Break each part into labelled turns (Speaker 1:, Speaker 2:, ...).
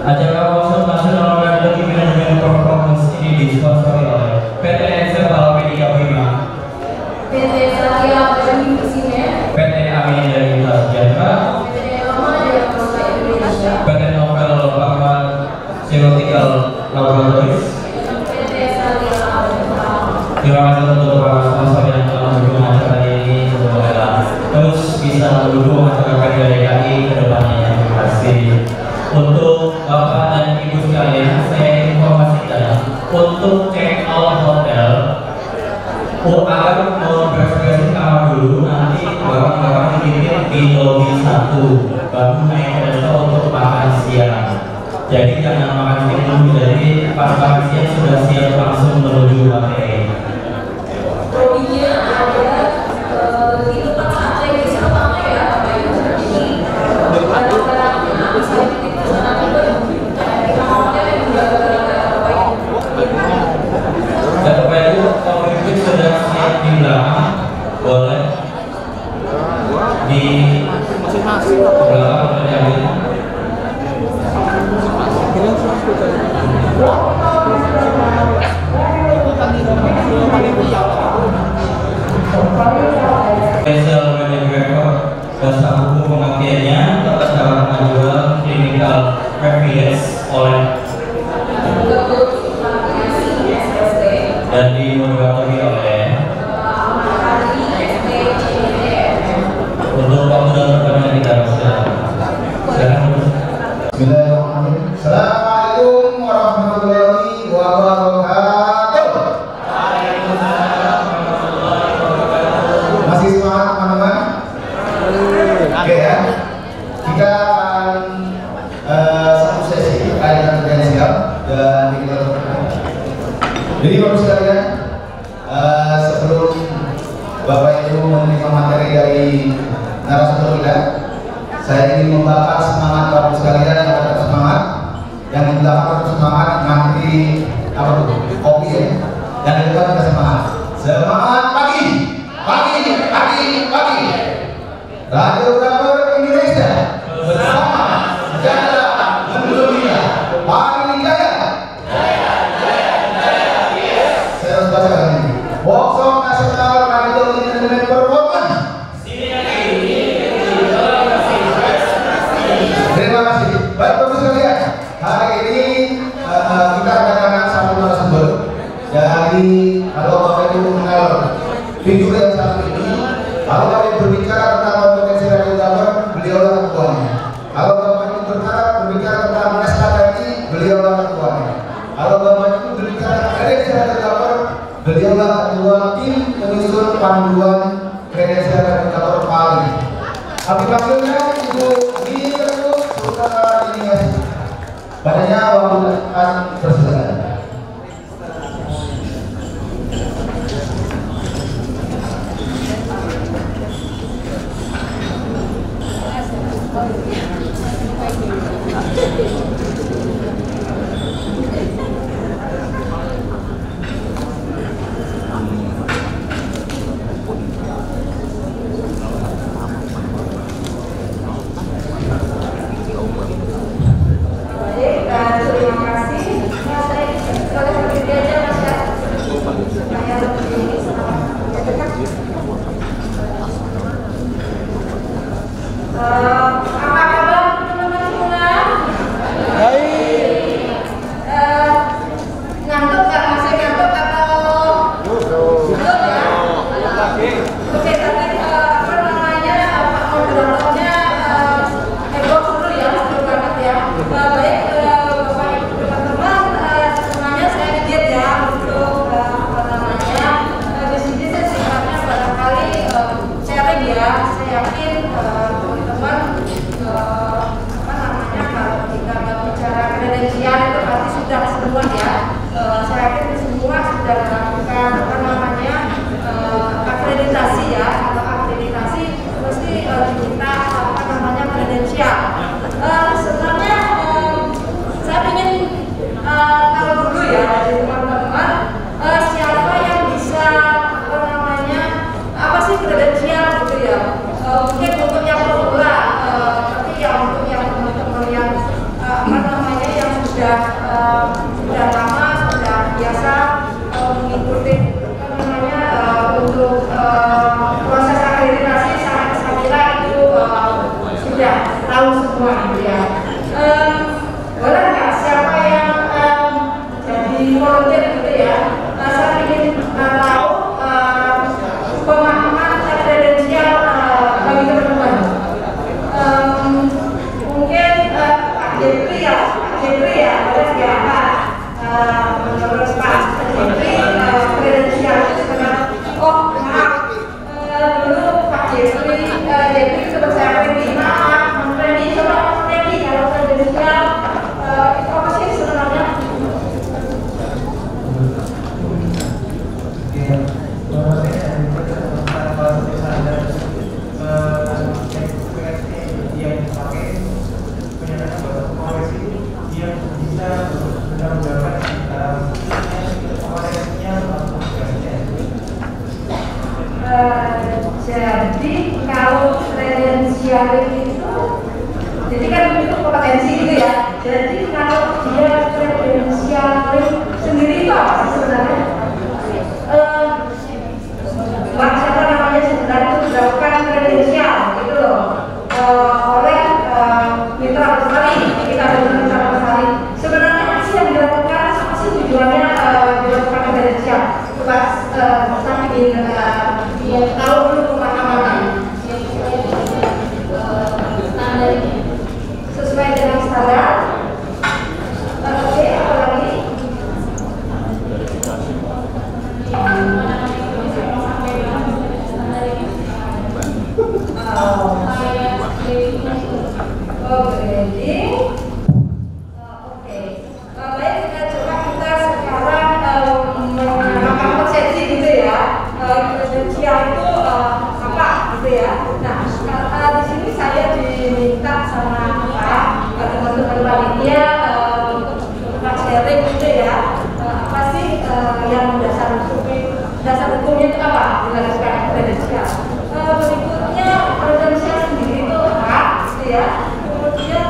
Speaker 1: Acara workshop nasional Liability Management Performance ini disponsori oleh PT Exerbal Media Prima,
Speaker 2: PT Satya Bani Presiden,
Speaker 1: PT Amin dari Sejahtera,
Speaker 2: PT Lama dari Kota Indonesia,
Speaker 1: PT Novel Pharma Ceutical Laboratories.
Speaker 2: PT Satya Alfa.
Speaker 1: Terima kasih untuk para sponsor yang telah mendukung acara ini. Semoga terus bisa mendukung acara PDKI ke depannya. Terima kasih. Untuk Bapak dan Ibu sekalian, saya informasikan untuk check out hotel akan memberes-beresin kamar dulu, nanti barang-barang dititip di lobby 1 baru naik kereta untuk makan siang. Jadi jangan makan siang dulu, jadi pas makan siang sudah siap langsung menuju materi.
Speaker 2: Lobbynya ada di tempat sate di sana ya, Bapak Ibu. Jadi barang-barangnya bisa dititip ke sana juga. Di kamarnya juga Bapak Ibu.
Speaker 1: Dan Bapak Ibu, kalau itu sudah siap di belakang, boleh di belakang terjadi. Special Manager Dasar Hukum Pengabdiannya atas dalam pengajuan clinical evidence oleh dan dimoderatori oleh untuk waktu dan pertanyaan kita silakan.
Speaker 3: Bismillahirrahmanirrahim. Assalamualaikum warahmatullahi wabarakatuh. Masih semangat teman-teman? Oke ya. Kita akan satu sesi kajian kredensial dan kita jadi bapak sekalian, sebelum Bapak Ibu menerima materi dari narasumber kita, saya ingin membakar semangat bapak sekalian yang tetap semangat, yang di belakang tetap semangat, nanti apa tuh kopi ya, dan di depan kita semangat. Semangat pagi, pagi, pagi, pagi. Radio Kabar Indonesia bersama sejahtera mendunia. Paling jaya. Saya harus bacakan ini. Workshop Nasional Liability Management Performance. Terima kasih. Baik bapak sekalian, hari ini kita kedatangan satu narasumber dari, kalau Bapak Ibu mengenal figur yang satu ini, kalau Bapak Ibu berbicara tentang kompetensi radio cover, beliaulah ketuanya. Kalau Bapak Ibu berbicara tentang SKTI, beliaulah ketuanya. Kalau Bapak Ibu berbicara kredensial radio cover, beliaulah ketua tim penyusun panduan kredensial radio cover Paling. Kami panggilnya Ibu Dini Terus Sultan ini. Padanya waktu akan bersilakan.
Speaker 2: Saya yakin teman-teman semua gitu ya. Boleh nggak siapa yang jadi volunteer gitu ya? Saya ingin tahu pemahaman kredensial bagi teman-teman. Mungkin Pak Jepri ya, boleh siapa? Menurut Pak Jepri kredensial itu sebenarnya, oh maaf, dulu Pak Jepri itu bersama di maaf, Freddy, coba Freddy kalau kredensial itu apa sih sebenarnya? Jadi kalau kredensial itu, jadi kan itu kompetensi gitu ya. Jadi kalau dia kredensial sendiri itu apa sih sebenarnya? Siapa namanya sebenarnya itu dilakukan kredensial gitu loh oleh mitra Bestari, kita benar mitra Bestari. Sebenarnya apa sih yang dilakukan? Apa sih tujuannya dilakukan kredensial? Coba saya ingin tahu dulu pemahamannya. Standar sesuai dengan standar. Oke, apa lagi? Grading. Oke. Baik, kita sekarang mengenalkan konsepsi gitu ya. Kredensial itu apa gitu ya. Nah, di sini saya diminta sama teman-teman panitia untuk sharing gitu ya. Apa sih yang dasar hukumnya itu apa dilakukan kredensial? Berikutnya kredensial sendiri itu apa gitu ya. Kemudian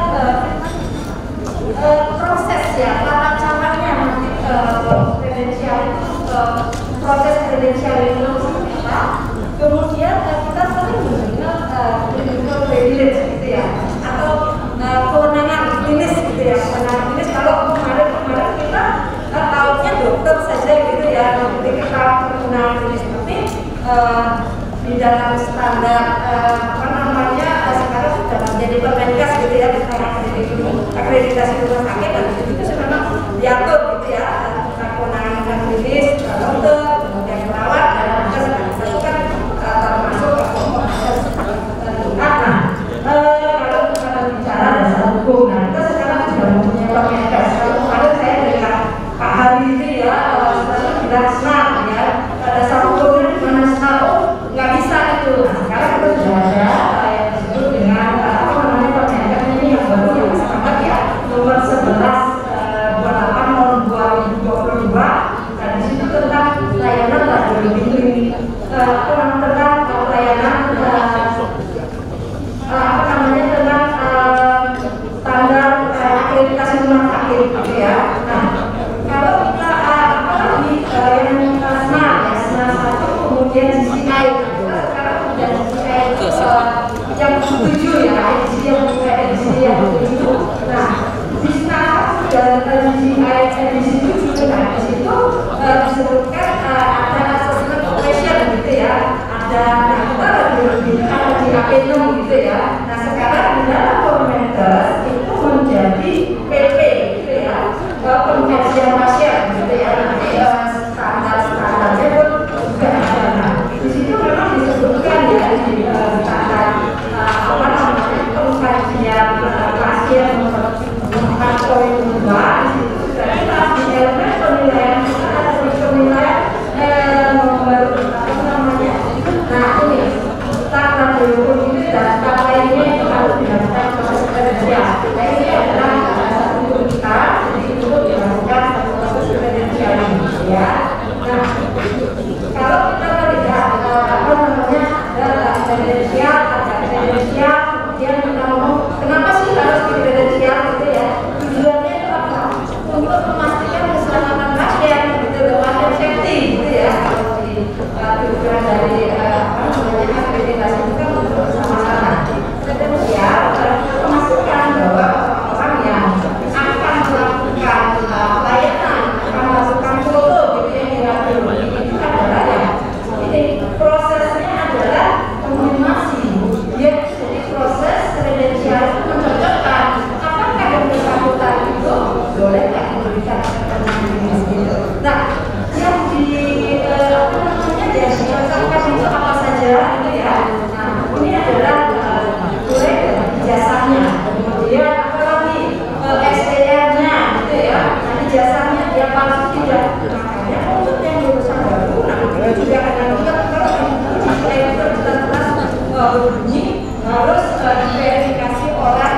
Speaker 2: proses ya, tata caranya nanti kredensial itu proses kredensial itu seperti apa. Kemudian kita sering mendengar clinical evidence gitu ya, atau kewenangan klinis gitu ya. Kewenangan klinis kalau kemarin kita tahunya dokter saja gitu ya. Ketika kewenangan klinis seperti di dalam standar apa namanya sekarang sudah menjadi Permenkes gitu ya, tentang akreditasi rumah sakit, dan itu sebenarnya diatur gitu ya tentang kewenangan klinis dokter, kemudian perawat dan nakes. Itu kan termasuk kelompok nakes. Kalau kita bicara dasar hukum, nah kita sekarang sudah mempunyai Permenkes. Kalau kemarin saya dengan Pak Hari itu ya selalu bilang SNAP ya, dasar hukumnya di mana SNAP nggak bisa itu. Nah sekarang kita sudah ada yang disebut dengan apa namanya Permenkes ini yang baru yang sangat ya, nomor 11 tahun 2022. Nah di situ tentang layanan radiologi tentang layanan apa namanya tentang standar akreditasi rumah sakit gitu ya. Nah kalau kita apalagi yang SNAP ya, SNAP 1 kemudian CCI, kita sekarang sudah CCI yang ke-7 ya, edisi yang ke-7. Nah di SNAP dan CCI edisi 7, nah di situ disebutkan ada assessment operation gitu ya, ada kita di AP6 gitu ya. Nah sekarang di dalam Permenkes itu menjadi PP gitu ya, pengkajian pasien gitu ya. Nanti standar-standarnya pun juga ada. Nah di situ memang disebutkan ya di standar apa namanya pengkajian pasien nomor 4.2 di situ sudah jelas di elemen penilaian kita ada penilaian nomor apa namanya. Nah ini standar hukum ini dan lainnya itu harus dilakukan proses kredensial. Nah ini adalah dasar hukum kita, jadi itu dilakukan proses kredensial ini ya. Nah kalau kita melihat apa namanya ada kredensial, kemudian kita ngomong kenapa sih harus kredensial gitu ya. Tujuannya itu apa? Untuk memastikan keselamatan pasien gitu, pasien safety gitu ya. Kalau di tujuan dari apa namanya akreditasi itu kan untuk bersama-sama. berbunyi harus diverifikasi oleh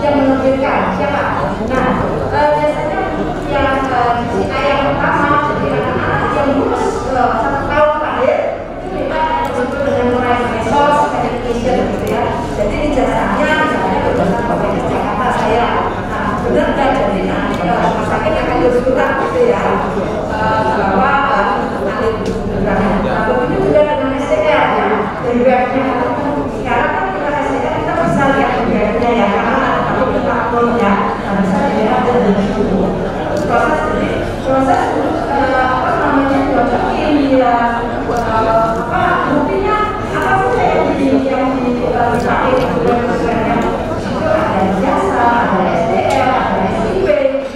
Speaker 2: yang menerbitkan siapa. Nah, biasanya yang CA yang pertama, jadi anak-anak yang lulus 1 tahun terakhir itu kita disebut dengan private resource education gitu ya. Jadi ijazahnya misalnya ijazah PPS Jakarta saya. Nah, benar nggak, jadi nanti rumah sakit akan bersurat gitu ya bahwa alih lalu itu juga dengan SDR ya, dari webnya. Sekarang kan kita SDR kita bisa lihat webnya ya, karena kalau kita upload ya, bisa dilihat dari situ. Proses apa namanya cocokin dia buktinya apa sih yang dipakai kemudian itu ada jasa, ada SDR, ada SIP,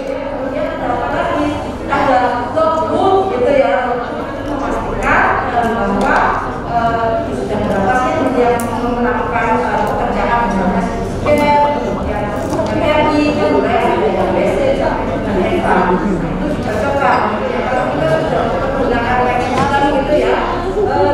Speaker 2: kemudian ada apa lagi, ada logbook gitu ya, memastikan bahwa sudah berapa sih yang melakukan pekerjaan misalnya scan, kemudian MRI, kemudian ada yang BC sampai dengan EVA. Itu dicocokkan. Kalau kita sudah menggunakan sistem gitu ya,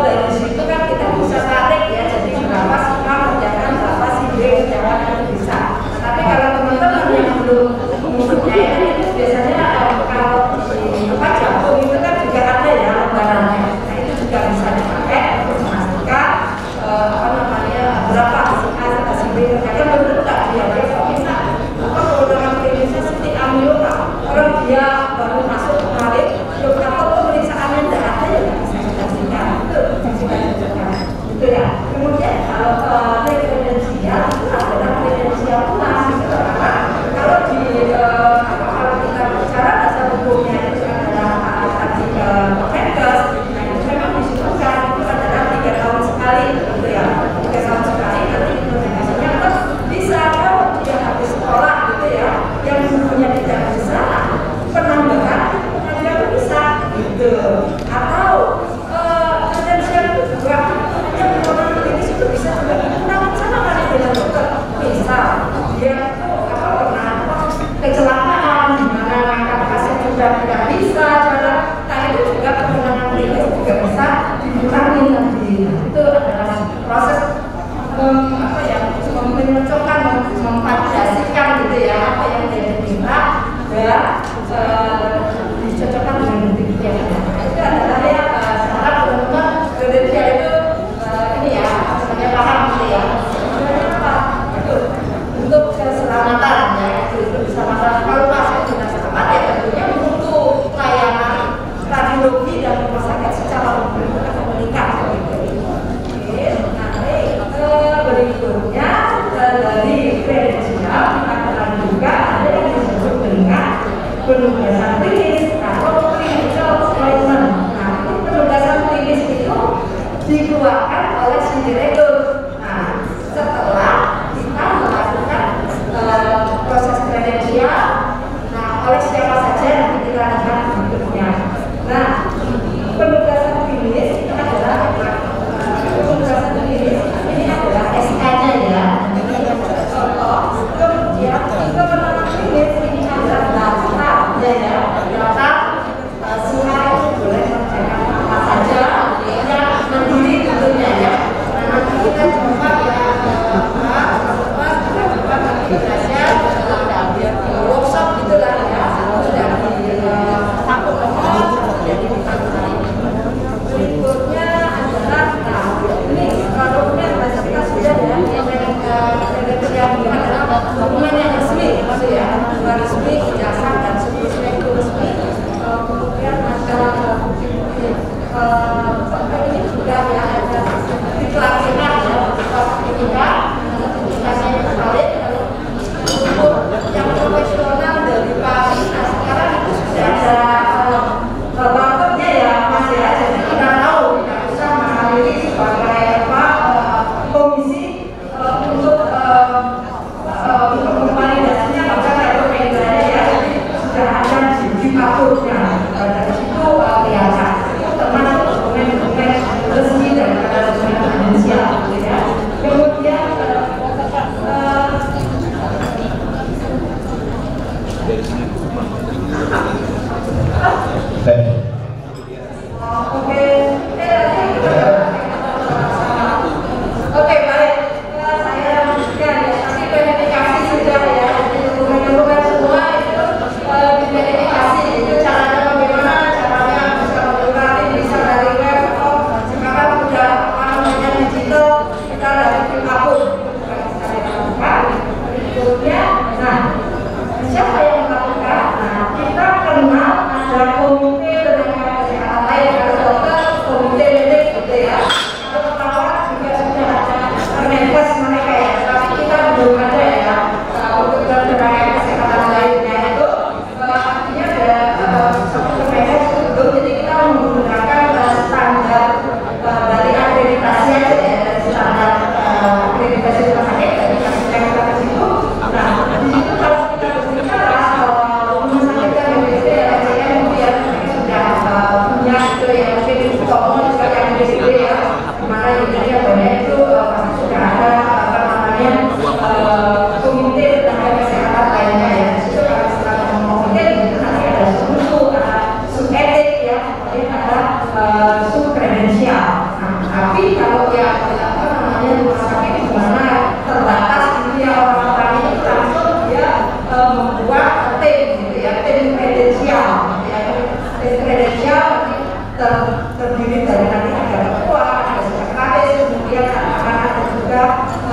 Speaker 2: dari situ kan kita bisa tarik ya, jadi berapa sih A kerjakan, berapa sih B kerjakan, itu bisa. Tapi kalau teman-teman yang belum mempunyai itu biasanya kalau di jagung itu kan juga ada ya lembarannya. Nah itu juga bisa dipakai untuk memastikan apa namanya berapa si A atau si B kerjakan, benar nggak dia bisa. Apa kewenangan klinisnya seperti ambil orang dia baru masuk kemarin, atau pemeriksaannya tidak ada ya nggak bisa dipastikan. Itu bisa dipastikan. Gitu ya. Kemudian kalau kredensial itu adalah kredensial luas. Kalau di kalau kita bicara dasar hukumnya itu adalah tadi Kemenkes, nah itu memang disebutkan itu adalah 3 tahun sekali, gitu ya. 3 tahun sekali nanti implementasinya terus bisa kalau dia habis sekolah gitu ya, yang punya tidak bisa penambahan pengadilan bisa gitu. Atau kredensial itu juga yang orang klinis itu bisa juga digunakan sama kali dengan dokter. Misal dia itu apa pernah kecelakaan di mana langkah pasien sudah tidak bisa jalan, nah itu juga kewenangan klinis juga bisa dikurangi nanti. Itu adalah proses apa ya, menyocokkan, memvalidasikan gitu ya apa yang dia diminta dan dicocokkan dengan bukti yang ada. Itu adalah ya syarat teman-teman kredensial itu ini ya sebenarnya paham gitu ya. Sebenarnya apa? Itu untuk keselamatan ya, itu keselamatan. Kalau pasien sudah selamat ya tentunya mutu layanan radiologi dan rumah sakit secara umum itu akan meningkat gitu. Oke, nah berikutnya dari kredensial kita akan juga ada yang disebut dengan penugasan klinis atau clinical appointment. Nah, itu penugasan klinis itu dikeluarkan oleh si direktur. Nah, setelah kita melakukan proses kredensial, nah oleh siapa saja nanti kita lihat berikutnya. Nah, penugasan klinis itu adalah penugasan klinis ini adalah SK-nya ya. Contoh, kemudian kewenangan klinis ini adalah daftar ya, daftar semua itu boleh mengerjakan apa saja yang mandiri tentunya ya. Nah nanti kita coba ya kita coba nanti belajar workshop gitulah ya, sudah di satu nomor jadi berikutnya adalah nah ini dokumen bahasa kita sudah ya yang adalah dokumen yang resmi gitu ya, resmi ijazah dan seterusnya itu resmi. Kemudian ada ini juga ya ada sertifikat ya, sertifikat yang valid. Untuk yang profesional dari Paris, nah sekarang itu sudah ada bapaknya ya Mas ya, jadi kita tahu tidak usah mengalami sebagai apa komisi untuk memvalidasinya bahkan kalau medianya ya, jadi sudah ada di paturnya dari situ kelihatan. Itu termasuk dokumen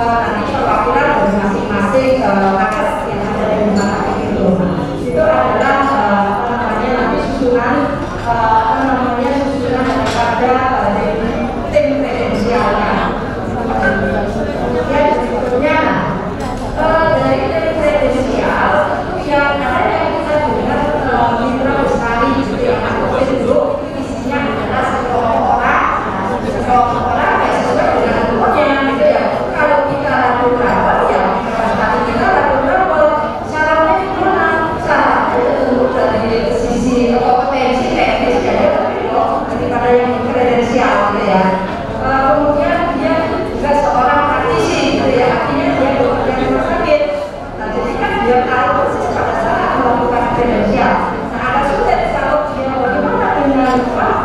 Speaker 2: nanti perwakilan dari masing-masing nakes yang ada di rumah sakit itu adalah apa namanya nanti susunan daripada tim kredensialnya. Kemudian berikutnya dari tim kredensial yang ada yang kita dengar mitra bestari gitu ya, dulu isinya adalah sekelompok orang ya sesuai dengan umurnya gitu ya. Kalau kita ragu-ragu ya kita ragu-ragu syaratnya gimana? Syaratnya tentu dari sisi kompetensi teknis ya daripada yang kredensial gitu ya. Kemudian dia juga seorang praktisi gitu ya, artinya dia bekerja di rumah sakit. Nah jadi kan dia tahu persis pada saat melakukan kredensial. Nah ada sulit kalau dia bagaimana dengan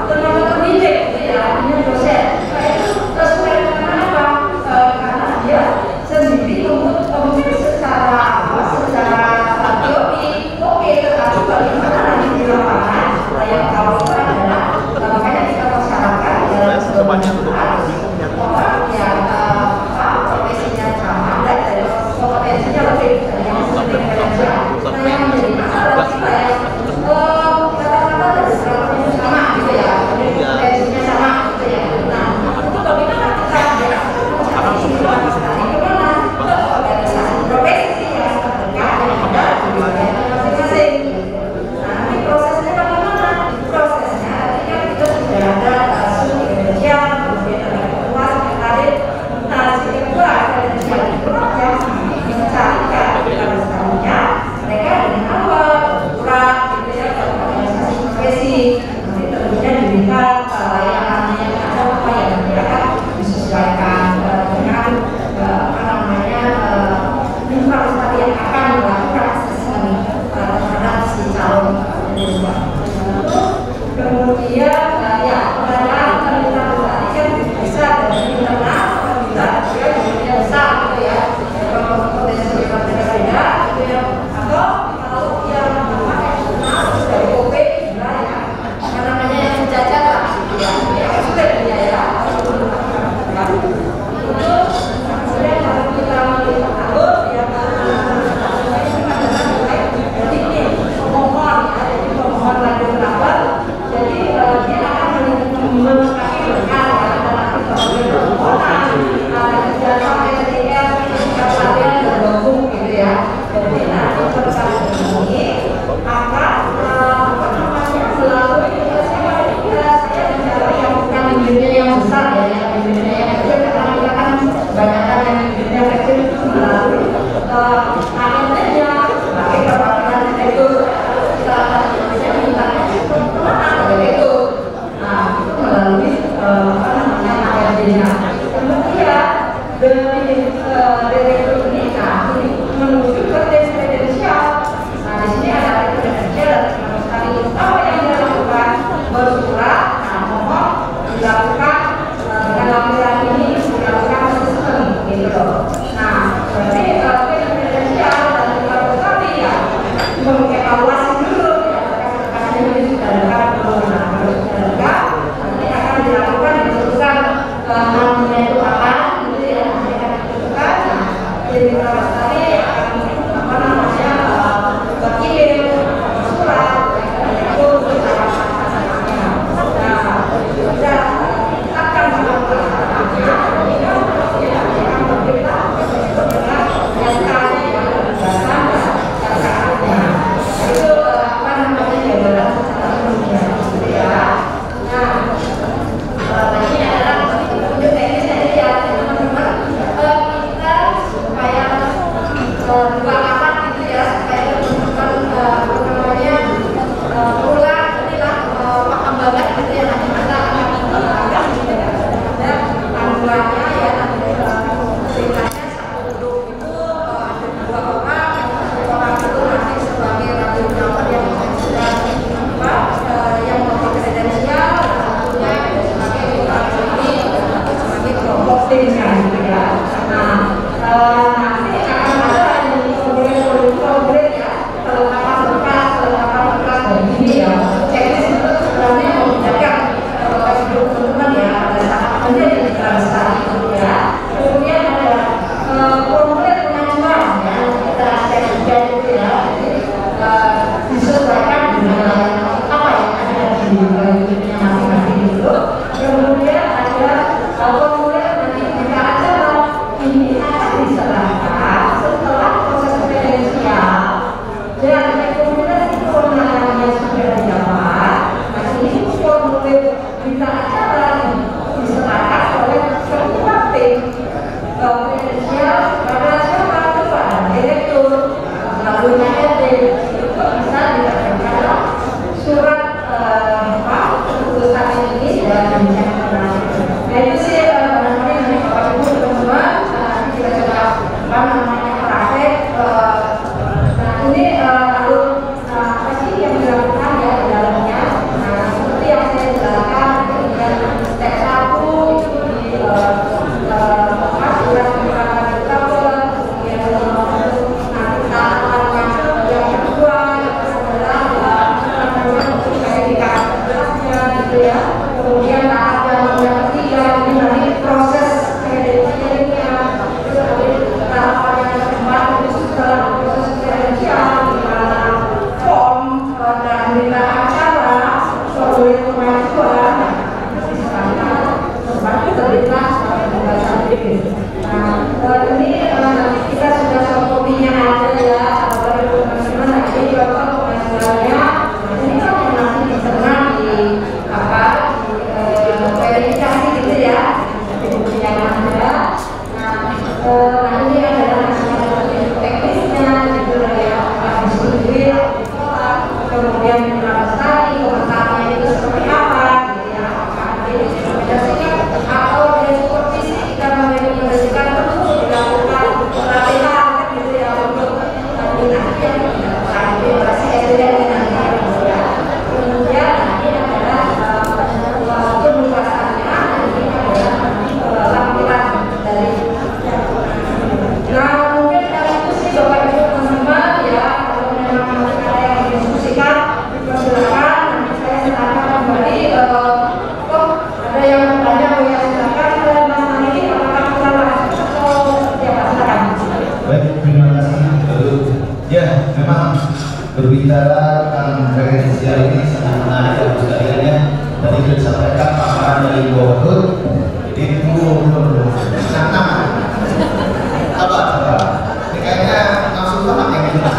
Speaker 2: tenaga pendidik gitu ya, artinya dosen. Nah itu sesuai dengan apa? Karena dia sendiri untuk secara teori oke, tetapi bagaimana nanti di lapangan yang tahu itu adalah makanya kita persyaratkan dalam orang yang profesinya sama dan dari kompetensinya lebih dari yang seperti kredensial. Nah yang menjadi masalah kita ya kata-kata dari strategi sama gitu ya, kompetensinya sama gitu ya. Nah itu bagaimana kita kemana ke organisasi profesi yang terdekat daripada masing-masing. Nah nanti prosesnya bagaimana? Prosesnya ketika kita sudah ada kredensial, kemudian ada ketua, sekretaris. Nah si ketua kredensial itu yang mencarikan organisasinya mereka dengan awal kurang gitu ya ke organisasi profesi. Nanti tentunya diminta layanannya yang ada apa yang mereka disesuaikan dengan apa namanya infrastruktur yang akan melakukan asesmen terhadap si calon kredensial. Kemudian ya pengadaan mitra bestari kan bisa dari internal bisa juga dunia besar gitu ya, potensi berbeda gitu ya, atau kalau yang eksternal dari OP juga ya apa namanya yang sejajar lah gitu ya, yang sulit dia ya itu kemudian kalau kita melihat alur yang jadi ini pemohon ya, jadi pemohon lanjut lapor. Jadi dia akan melengkapi berkah dalam arti permohonan, jasa SDM, kabupaten dan gabung gitu ya. Jadi nanti berkah ini akan apa namanya melalui saya bicara yang bukan bibirnya yang besar ya, yang bibirnya yang kecil karena kita kan kebanyakan yang bibirnya kecil itu melalui AMN-nya sebagai perwakilan itu kita mintanya itu, nah itu melalui apa namanya ARD-nya. Kemudian dari direktur ini, nah ini menuju ke tes kredensial. Nah di sini ada kredensial dan sama sekali apa yang dia lakukan bersurat. Nah mohon dilakukan dengan lampiran ini dilakukan asesmen gitu loh. Nah berarti kredensial dan juga sekali ya mengevaluasi dulu ya karena ini sudah dekat belum. Nanti akan dilakukan dibentukan namanya itu apa gitu ya, nanti akan dibentukan. Nah direktur melalui KRT itu bisa diterbitkan surat keputusan ini dan nah itu sih barangkali dari Bapak Ibu teman-teman kita coba praktek. Nah ini lalu apa sih yang dilakukan ya di dalamnya. Nah seperti yang saya jelaskan kemudian step 1 itu di surat keterangan travel, kemudian yang kedua adalah verifikasi jelasnya gitu ya. Kemudian tahap yang ketiga ini nanti proses kredensialnya, terus tahapan yang keempat itu setelah proses kredensial di mana form dan berita acara formulir pengajuan misalnya baru terbitlah pembahasan ini. Nah ini nanti kita sudah fotokopinya ada ya, baru teman-teman nanti juga pengajuannya ini kan nanti diserah di apa verifikasi gitu ya, bukunya ada. Nah ini adalah teknisnya gitu ya, distribusi kemudian melestari komentarnya itu seperti apa gitu ya, apakah direkomendasikan atau supervisi kita merekomendasikan perlu dilakukan pelatihan gitu ya untuk nanti yang verifikasi SDM nanti ya. Kemudian ini adalah penugasannya, ini adalah lampiran dari. Nah mungkin dari itu sih Bapak Ibu teman-teman ya, kalau memang ada yang didiskusikan silakan, nanti saya silakan kembali. Ada yang bertanya ya silakan Mas Nani, apakah salah atau seperti apa, silakan.
Speaker 3: Baik, terima kasih. Ya, memang berbicara tentang kredensial ini sangat menarik ya sekalian ya. Tadi sudah disampaikan paparan dari Gubernur. Jadi belum apa? Ini kayaknya langsung banget yang kita.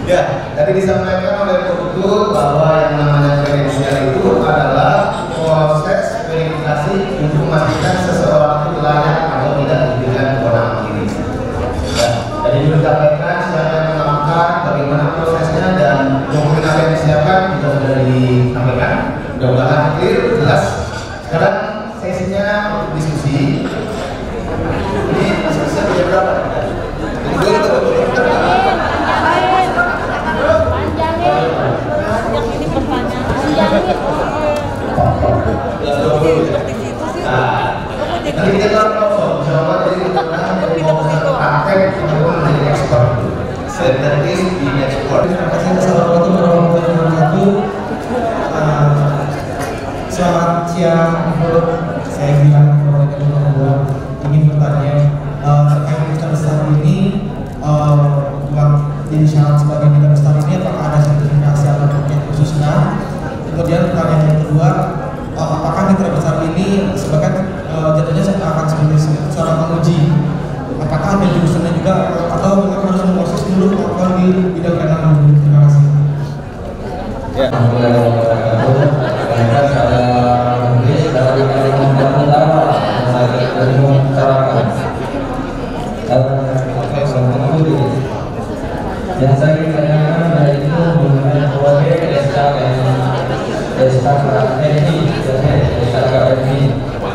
Speaker 3: Ya, tadi disampaikan oleh Gubernur bahwa yang namanya kredensial itu adalah proses verifikasi untuk memastikan seseorang itu layak atau tidak diberikan kewenangan ini. Ya, tadi sudah disampaikan siapa yang melakukan, bagaimana prosesnya dan dokumen apa yang disiapkan juga sudah disampaikan. Mudah-mudahan clear, jelas. Sekarang sesinya untuk diskusi. Ini bisa berapa? Nanti kita tahu Jawa jadi praktek ataupun menjadi ekspor. Sertifikat di ekspor.
Speaker 4: Terima kasih Assalamualaikum warahmatullahi wabarakatuh. Selamat siang, saya bilang bahwa ingin bertanya terkait Duta Besar ini, uang jadi syarat sebagai Duta Besar ini apakah ada sertifikasi atau dokumen khususnya? Kemudian pertanyaan yang kedua, apakah Duta Besar ini sebagai jadinya saya akan sebagai seorang penguji? Apakah ada jurusannya juga atau memang harus memproses dulu kalau di bidang penanganan dulu? Terima kasih.
Speaker 1: Ya, yang saya ingin tanyakan dari itu mengenai proyek SKKMI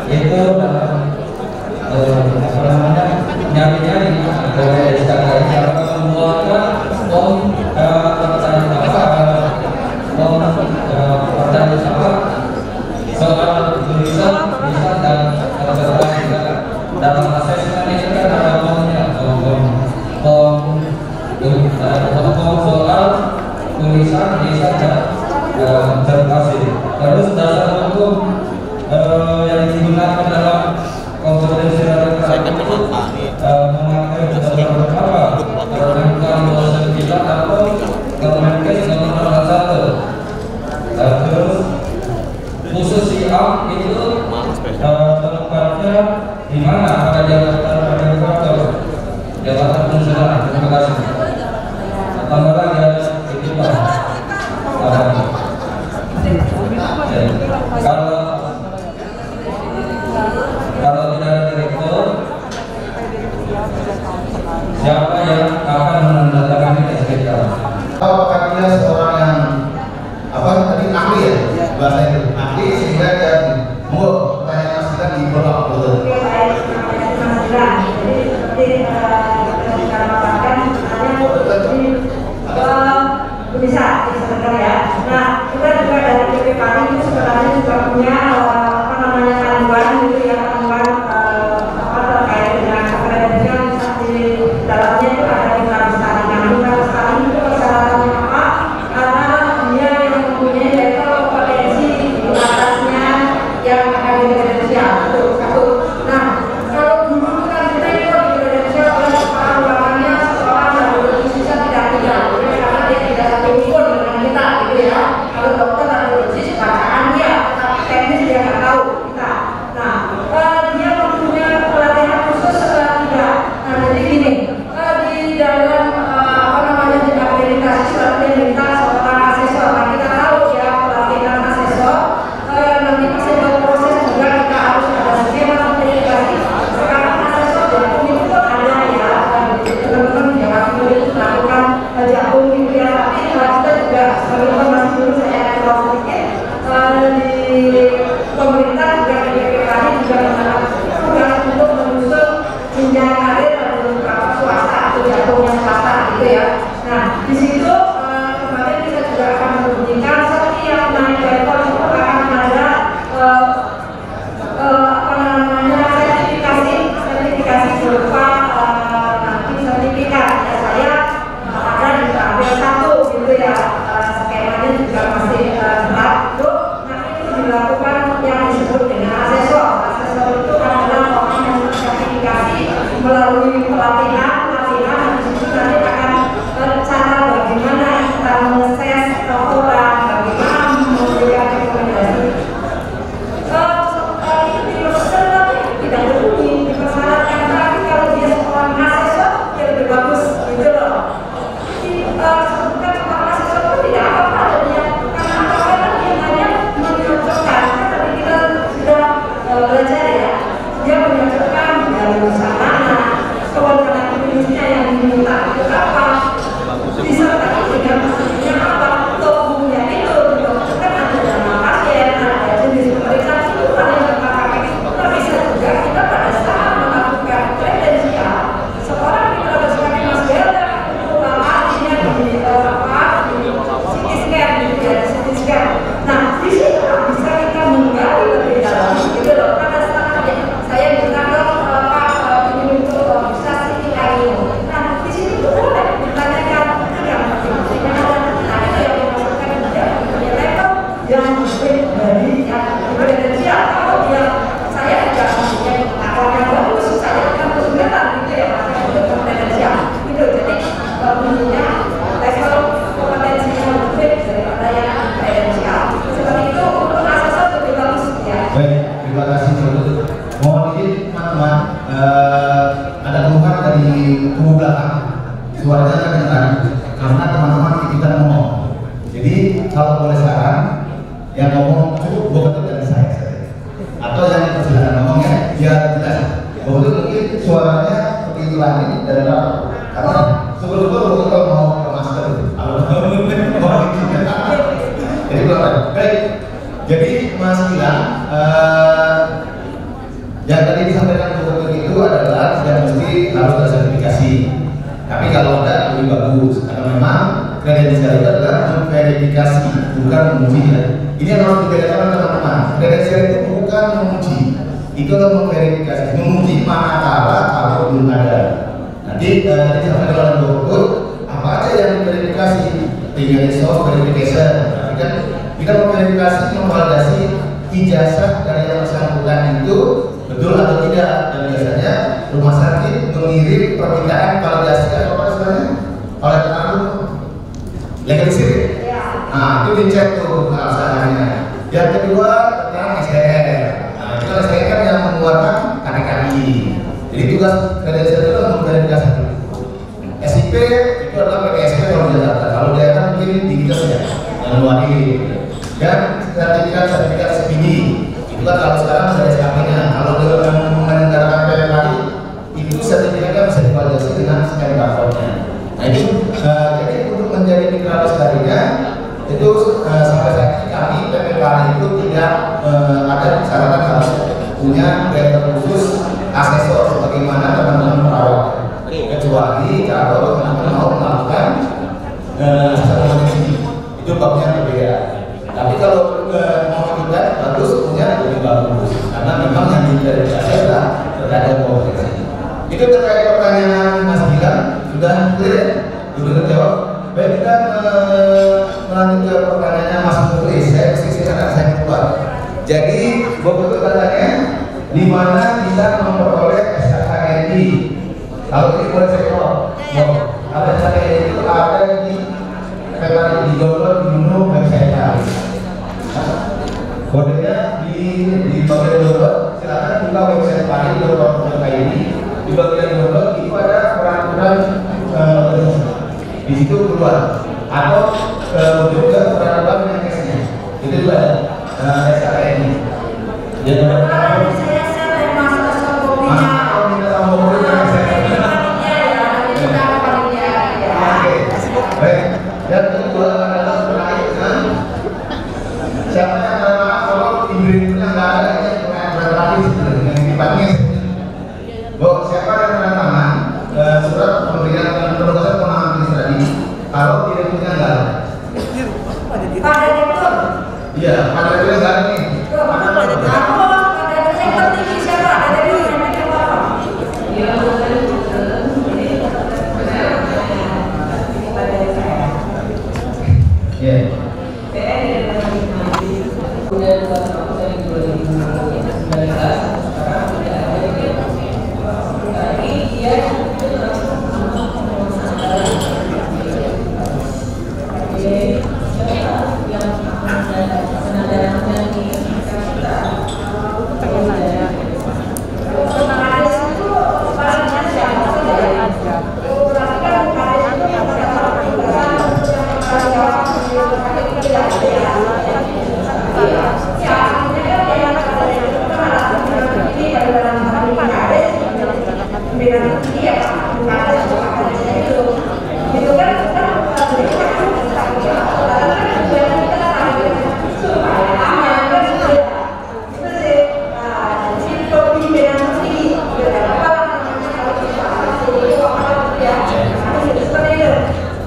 Speaker 1: itu apa namanya nyari-nyari oleh SKKMI apa membuatkan form pertanyaan soal tulisan bisa dan dalam asesmen ini kan ada formnya soal tulisan bisa dan observasi. Terus dasar hukum yang digunakan dalam kompetensi memakai dasar apa? Kementerian Luar kita atau Kemenkes nomor 1. Terus khusus siap itu tempatnya di mana? Pada jabatan administrator, jabatan fungsional. Terima kasih. Tambah lagi ya, itu Pak. Kalau tidak ada direktur,
Speaker 5: Siapa yang akan menandatangani SPK?
Speaker 3: Apakah dia seorang yang apa tadi ahli ya bahasa itu ahli sehingga dia mau pertanyaan Mas Dilan di bawah betul.
Speaker 6: Oke, baik. Mas Dilan. Jadi seperti kita katakan bisa sebenarnya ya. Nah, kita juga dari PPKI itu sebenarnya juga punya apa namanya panduan gitu ya, panduan apa terkait dengan kredensial di dalamnya itu ada tingkat lestari. Nah, tingkat lestari itu persyaratannya apa? Karena dia yang mempunyai level kompetensi di atasnya yang kredensial itu satu. Nah, kalau dulu kan kita itu di kredensial oleh kepala ruangannya seorang dari khususnya tidak karena dia tidak satu rumpun dengan kita gitu ya. Kalau dokter radiologis bacaan dia, tapi teknis dia nggak tahu kita. Nah, dia mempunyai pelatihan khusus tidak. Nah, jadi gini, di dalam apa namanya di akreditasi seperti minta seorang asesor. Nah, kita tahu ya pelatihan asesor nanti masih berproses juga kita harus ada skema akreditasi. Sekarang asesor jagung itu pun ada ya, teman-teman di Jawa Timur itu melakukan jagung gitu ya. Tapi kita juga sebagai informasi dulu saya keluar sedikit di pemerintah juga di BPKI juga melakukan tugas untuk menyusun jenjang karir dari beberapa swasta atau jagung yang swasta gitu ya. Nah di situ kemarin kita juga akan membunyikan setiap naik level itu akan ada apa namanya sertifikasi berupa nanti sertifikat ya saya ada di tabel 1 gitu ya. Skemanya juga masih berat itu. Nah itu dilakukan yang disebut dengan asesor. Asesor itu adalah orang yang sertifikasi melalui pelatihan dan di situ nanti akan cara bagaimana kita mengakses orang, bagaimana memberikan rekomendasi. Itu tidak berbunyi dipersyaratkan, tapi kalau dia seorang asesor dia lebih bagus gitu loh. Sebutkan seorang asesor itu tidak apa-apa adanya, karena apa dia hanya menyocokkan. Tadi kita sudah belajar ya, dia menyocokkan dari usaha mana, kewenangan klinisnya yang diminta itu apa, disertai dengan fungsinya apa, tubuhnya itu kan ada nama pasien, ada jenis pemeriksaan itu kan yang kita pakai. Kita bisa juga kita pada saat melakukan kredensial seorang kita harus pakai masker untuk artinya di CT scan gitu ya, CT scan. Nah di situ bisa kita menggali lebih dalam gitu loh. Pada saat saya minta ke Pak untuk bisa CT scan. Nah di situ boleh ditanyakan yang pentingnya ada. Nah itu yang dimaksudkan dia punya level yang lebih dari yang kredensial. Kalau dia saya tidak mempunyai akal yang bagus, saya akan kesulitan gitu ya untuk kredensial gitu. Jadi punya level kompetensi yang lebih daripada yang kredensial. Seperti itu untuk asesor lebih bagus ya.
Speaker 3: Baik, terima kasih Saudara. Mohon izin teman-teman, ada keluhan dari tubuh belakang. Suaranya kedengaran karena teman-teman kita ngomong. Jadi kalau boleh saran, yang ngomong cukup betul dari saya saja. Atau yang dipersilakan ngomongnya biar jelas. Betul mungkin suaranya seperti itu lagi dari belakang. Karena sebelum-sebelum kalau mau ke masker, jadi belakang. Baik. Jadi Mas Gilang, yang tadi disampaikan betul itu adalah yang mesti harus ada sertifikasi. Tapi kalau ada lebih bagus, karena memang kredensial itu adalah memverifikasi, bukan menguji. Ini yang harus dibedakan teman-teman. Kredensial itu bukan menguji, itu adalah memverifikasi. Menguji manakala kalau belum ada. Nanti disampaikan oleh dokter apa aja yang diverifikasi, tinggal soft verification. Tapi kan kita memverifikasi, memvalidasi ijazah dari yang bersangkutan itu betul atau tidak, dan biasanya rumah sakit mengirim permintaan validasi atau apa sebenarnya oleh tamu legalisir. Nah itu dicek tuh keabsahannya. Yang kedua tentang SDR. Nah itu SDR kan yang mengeluarkan KDKI. Jadi tugas kredensial itu memverifikasi. SIP itu adalah PSP kalau di Jakarta. Kalau di daerah mungkin di kita saja yang luarin. Dan sertifikat SPD itu kan kalau sekarang sudah SKP-nya. Kalau dengan menyelenggarakan PPKI itu sertifikatnya bisa divalidasi dengan scan barcode-nya. Nah itu jadi untuk menjadi mitra pelestarinya itu sampai saat ini kami PPKN itu tidak ada persyaratan harus punya driver khusus asesor sebagaimana teman-teman perawat, kecuali kalau teman-teman mau melakukan itu babnya berbeda. Tapi kalau mau kita bagus punya lebih bagus karena memang yang diintegrasi adalah terhadap kompetensi. Itu terkait pertanyaan Mas Gilang sudah clear, sudah terjawab. Baik, kita melanjut ke pertanyaannya Mas Putri. Saya keluar. Jadi betul katanya di mana kita memperoleh SKKNI. Kalau ini boleh saya jawab. Kalau SKKNI itu ada di di download di menu website-nya. Kodenya di bagian download, silakan buka website pari.com.id. Di bagian download itu ada peraturan di situ keluar atau juga peraturan yang case-nya. Itu juga ada SKKNI.
Speaker 1: Jadi
Speaker 3: dan kedua adalah terkait dengan siapa yang adalah kalau ingredientnya nggak ada yang terakhir dengan sifatnya siapa yang tanda tangan surat pemberian penugasan kewenangan administratif kalau direkturnya nggak ada.
Speaker 6: Pak Direktur.
Speaker 3: Iya, Pak Direkturnya nggak ada nih.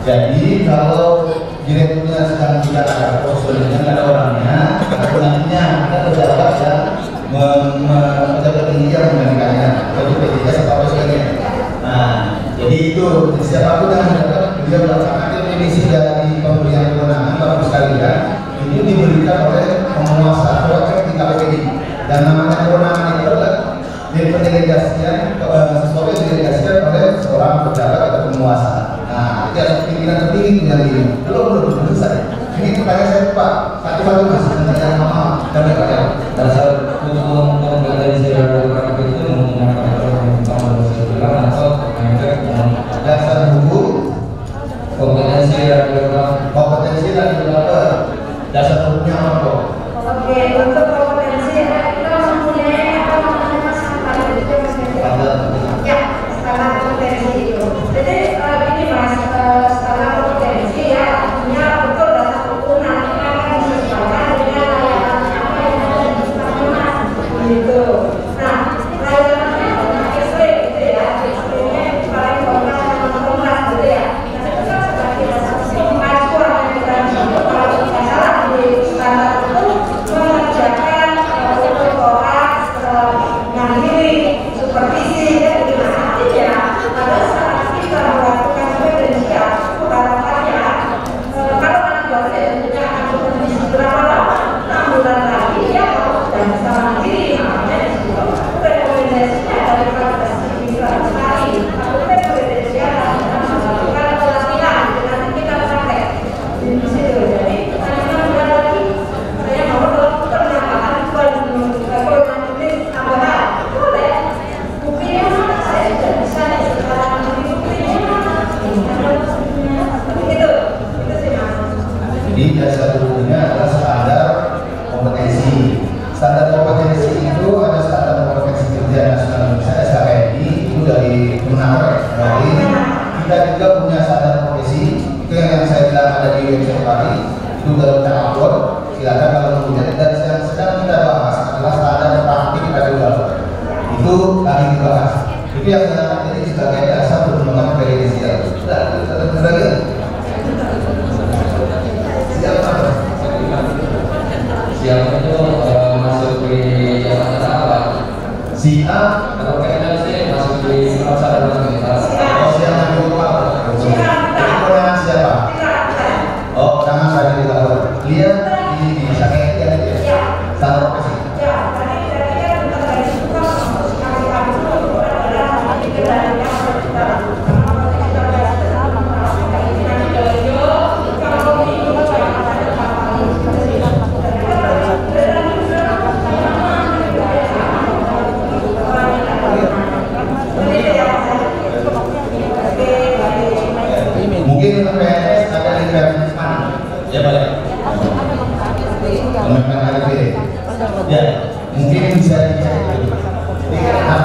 Speaker 3: Jadi kalau direkturnya sedang tidak ada portfolionya, nggak ada orangnya, atau nantinya ada pejabat yang pejabat tinggi yang menggantikannya, jadi P3 atau sebagainya. Nah, jadi itu siapapun yang mendapat dia melaksanakan definisi dari pemberian kewenangan Bapak sekalian itu diberikan oleh penguasa atau di KPPI. Dan namanya kewenangan itu adalah pendelegasian sesuatu yang didelegasikan oleh seorang pejabat atau penguasa. Nah, itu ada pimpinan tertinggi yang ini. Belum selesai. Ini pertanyaan saya Pak. Satu-satu Mas. Yang mama dan ya.
Speaker 5: Dasar hukum kompetensi dalam itu menggunakan atau
Speaker 3: dasar hukum
Speaker 5: kompetensi
Speaker 3: dan developer. Dasar hukumnya apa?
Speaker 6: Oke, untuk kompetensi kita mempunyai apa namanya ya, standar kompetensi itu. Jadi ini Mas, standar kompetensi ya artinya betul dasar hukum nanti akan disesuaikan dengan layanan apa yang ada di
Speaker 3: Jadi kita juga punya sadar profesi, itu yang saya bilang ada di website kami, itu baru kita upload. Silakan kalau mau lihat. Dan yang sedang kita bahas adalah sadar praktik KPU. Itu lagi dibahas. Itu yang jadi sebagai dasar perkembangan kredensial. Sudah, kita lagi. Siapa?
Speaker 5: Siapa itu masuk di jabatan apa?
Speaker 3: Si A.
Speaker 5: Kalau kita sih masuk di pasar universitas.
Speaker 3: Oh, siapa dulu Pak? Kewenangan siapa? Oh, jangan saya tidak. Dia di sakit ya. Standar profesi. Mungkin PNS ada di Perman, ya Pak. Ya, mungkin bisa dicek dulu.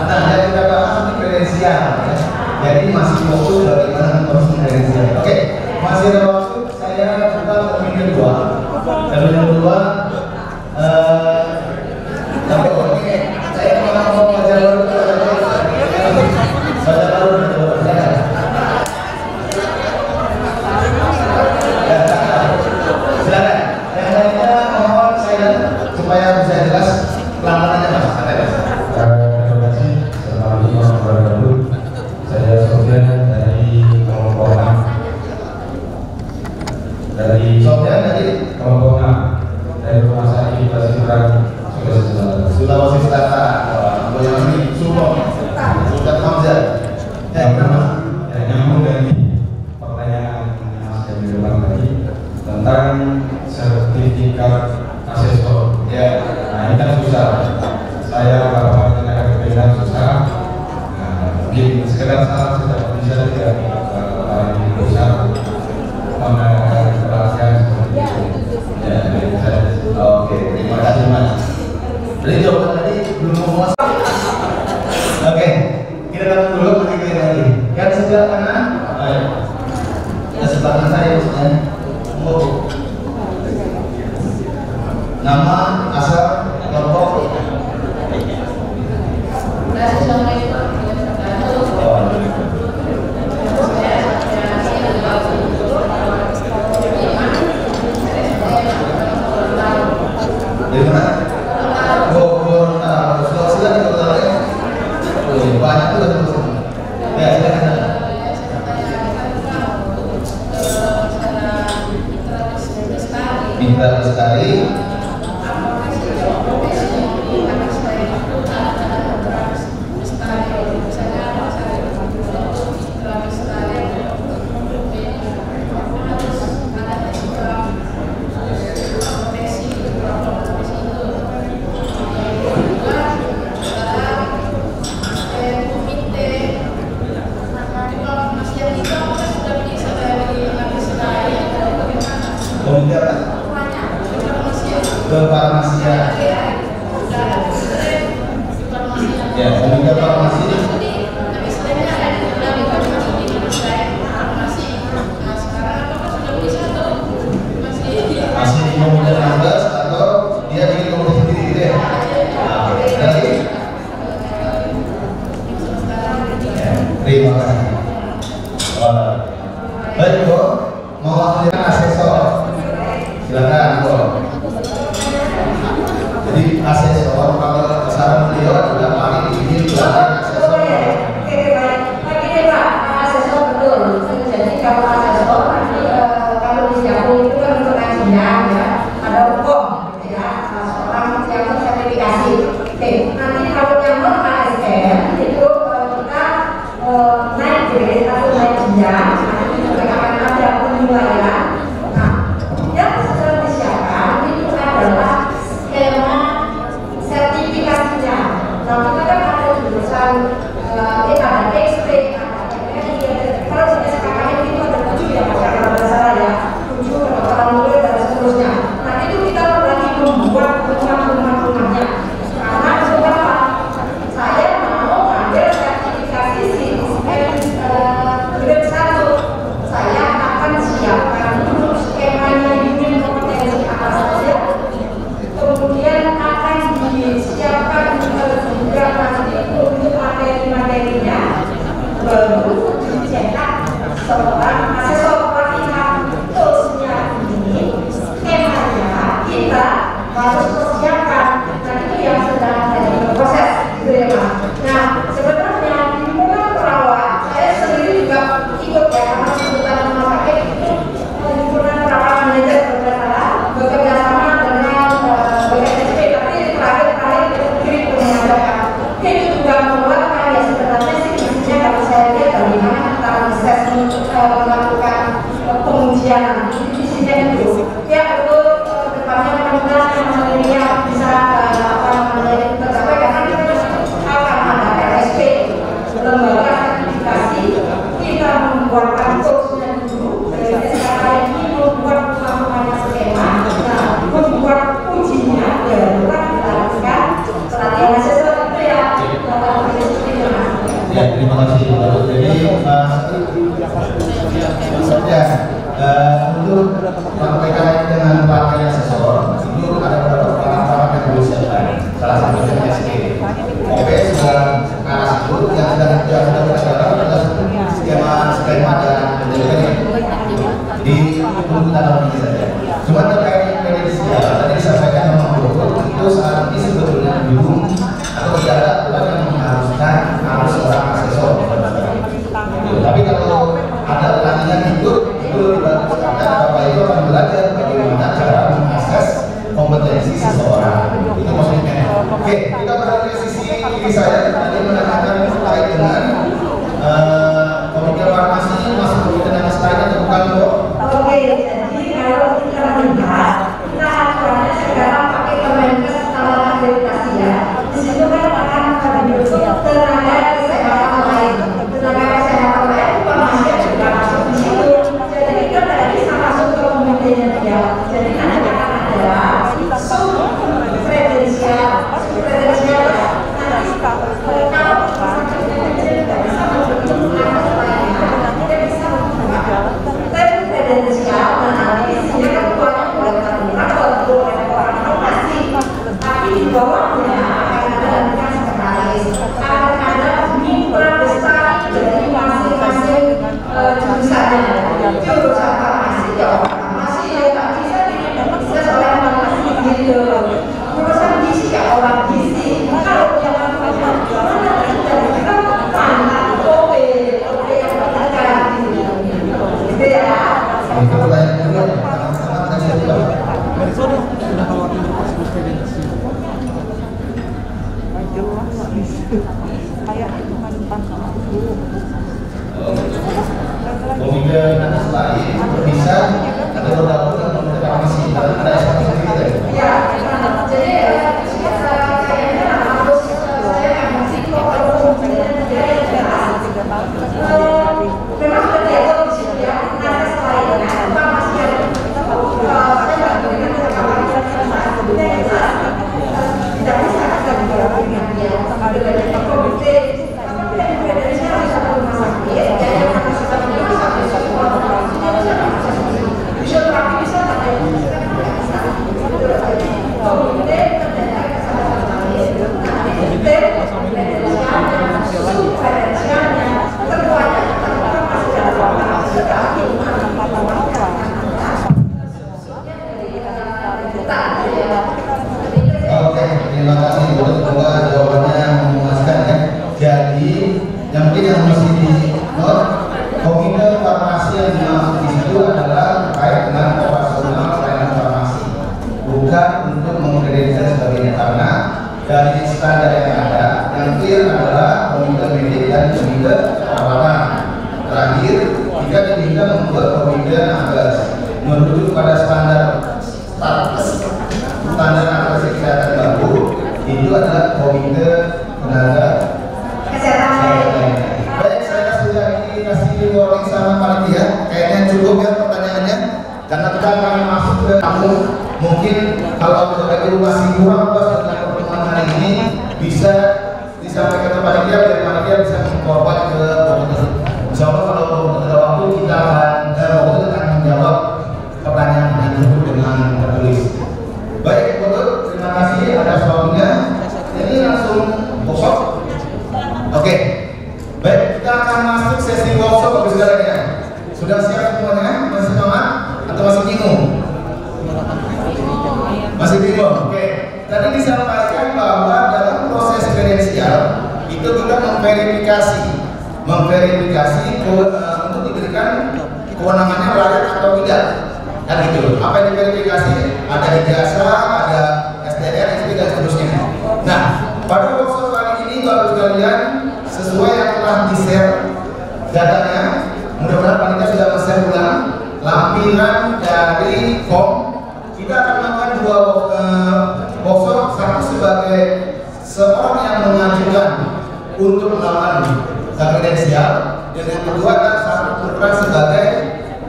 Speaker 3: Nah, yang kita bahas ini kredensial, ya. Jadi masih fokus bagaimana proses kredensial. Oke, masih ada waktu. Saya buka termin kedua. Termin kedua, saya mau baca baru. Baca baru. Silakan. Yang lainnya mohon saya supaya bisa jelas pelangganannya Mas.
Speaker 7: Terima kasih. Assalamualaikum warahmatullahi wabarakatuh. Saya Sofyan dari kelompok 6. Dari
Speaker 3: Sofyan dari
Speaker 7: kelompok 6 dari Rumah Sakit Basiran Sulawesi Selatan.
Speaker 3: Sulawesi Selatan. Yang ini Sultan Hamzah.
Speaker 7: Yang nyambung dari pertanyaan Mas Jamil tadi tentang sertifikat asesor.
Speaker 3: Ya.
Speaker 7: Nah ini kan susah. Saya bapak tenaga kerja susah. Nah, mungkin sekedar salah saja bisa tidak orang besar menjelaskan seperti itu. Ya, itu saja.
Speaker 3: Oke, terima kasih Mas. Jadi jawaban tadi belum mau masuk. Oke, kita lihat dulu pertanyaan lagi. Yang sebelah kanan, yang sebelah kanan saya maksudnya. Oh. Nama, asal, kelompok. Dari mana? Gorontalo. Sulawesi lagi Gorontalo ya? Banyak tuh terus. Ya, silakan. Minta Lestari. Komite apa? Kefarmasian. Ya, komite farmasi. Masih di komite 16 atau dia bikin komite sendiri gitu ya? Lagi? Terima kasih. Baik, Bu. Mau langsung asesor. Silakan, Bu. Jadi asesor kalau saran beliau adalah paling ini adalah asesor.
Speaker 6: Oke, baik. Lagi nih Pak, asesor betul. Jadi kalau asesor kalau di Jawa itu kan untuk kajian ya, ada hukum ya, seorang yang sertifikasi. Oke, nanti kalau yang non ASN itu kita naik grade atau naik jenjang, nanti juga akan ada penilaian. Nah, yang sedang disiapkan itu adalah skema sertifikasinya. Nah, kita kan ada jurusan ada XP, kalau sudah sekarang itu ada 7 ya, kalau tidak salah ya, 7 kedokteran murid dan seterusnya. Nah, itu kita lagi membuat rumah-rumahnya. Karena sebab saya mau ambil sertifikasi CSN seorang asesor pelatihan toolsnya ini, skemanya kita harus persiapkan. Nah itu yang sedang proses gitu ya Mas. Nah sebenarnya di lingkungan perawat saya sendiri juga ikut ya, karena sebutan rumah sakit itu lingkungan perawat manajer bekerja sama dengan BKSP, tapi terakhir kirim penyadapan itu juga membuat ya sebenarnya sih isinya kalau saya lihat bagaimana kita proses melakukan pengujian nanti isinya itu ya betul depannya mudah-mudahan materinya bisa tercapai karena kita akan ada RSP lembaga sertifikasi, kita membuatkan kursnya dulu dari sekarang ini membuat namanya skema, nah membuat ujinya barulah dilakukan pelatihan asesor itu ya.
Speaker 3: Ya, terima kasih. Jadi untuk berkaitan dengan pelatihan asesor itu ada beberapa peralatan yang perlu disiapkan. Salah satunya SK. Oke, sudah arah itu yang sudah kita sekarang adalah skema dan penelitian. Jadi itu kita tahu ini saja. Cuma terkait penelitian tadi disampaikan memang itu saat ini sebetulnya belum atau tidak ada aturan yang mengharuskan harus seorang asesor. Tapi kalau ada pelatihan itu lebih bagus karena Bapak itu akan belajar bagaimana cara mengakses kompetensi seseorang. Itu maksudnya. Oke, kita beralih ke sisi kiri saya tadi menanyakan terkait dengan komite farmasi masuk komite yang lain atau bukan kok?
Speaker 6: Oke, jadi kalau kita melihat kita aturannya sekarang pakai Kemenkes akreditasi ya. Di situ kan akan tenaga kesehatan lain, tenaga kesehatan lain farmasi juga masuk di situ. Jadi kita tidak bisa masuk ke komitenya dia. Jadi nanti akan ada sub kredensial nanti kalau tidak bisa masuk ke lainnya, kita bisa kredensial. Nah isinya kan banyak buat koordinator, orang farmasi, tapi di bawahnya akan ada sekretaris, akan ada mitra besar dari masing-masing jurusannya. Jurusan farmasi ya farmasi ya tak bisa bisa oleh farmasi gitu. Jurusan gizi ya orang gizi. Kalau yang mana kita pantat OP yang bertingkat gitu ya.
Speaker 3: Itu pertanyaan kedua, sama tadi juga.
Speaker 4: Sudah khawatir pas kredensi.
Speaker 8: Kayak itu kan
Speaker 3: Komite lain bisa ada beberapa komite farmasi ada SK sendiri.
Speaker 6: Ya, jadi kayaknya harus saya masih kalau komite dia jelas. Memang sudah diatur di situ ya. Nanti selainnya farmasi yang tidak bisa kita bergabung dengan dia. Ada komite dari salah satu rumah sakit yang fisioterapi bisa tak ada komite terdengar kesehatan lain komite subferensialnya keduanya masih ada tetapi
Speaker 3: Oke, terima kasih untuk semua jawabannya memuaskan ya. Jadi yang mungkin yang mesti di note, komite farmasi yang dimaksud di situ adalah terkait dengan operasional pelayanan farmasi, bukan untuk mengkreditkan sebagainya karena dari standar yang ada yang clear adalah komite medik dan komite perawatan. Terakhir, jika diminta membuat komite nakes merujuk pada standar nakes kesehatan baru, itu adalah komite tenaga kesehatan. Baik, saya sudah dikasih warning sama panitia, kayaknya cukup ya pertanyaannya, karena kita akan masuk ke tamu. Mungkin kalau Bapak Ibu masih kurang puas dengan pertemuan hari ini, bisa disampaikan ke panitia biar panitia bisa mengkorban ke komite. Insya Allah kalau ada waktu kita akan menjawab pertanyaan yang disebut dengan tertulis. Baik, Bapak, terima kasih atas waktunya. Ini langsung workshop. Oke. Baik, kita akan masuk sesi workshop Bapak sekalian ya. Sudah siap semuanya? Masih semangat atau masih bingung? Masih bingung? Oke. Tadi disampaikan bahwa dalam proses kredensial itu kita memverifikasi untuk diberikan kewenangannya layak atau tidak. Dan gitu. Apa yang diverifikasi? Ada ijazah, ada SDR, SP dan seterusnya. Nah, pada workshop kali ini Bapak sekalian, sesuai yang telah di-share datanya, mudah-mudahan panitia sudah men-share ulang lampiran dari form. Kita akan melakukan dua workshop, satu sebagai seorang yang mengajukan untuk melakukan kredensial, dan yang kedua adalah satu berperan sebagai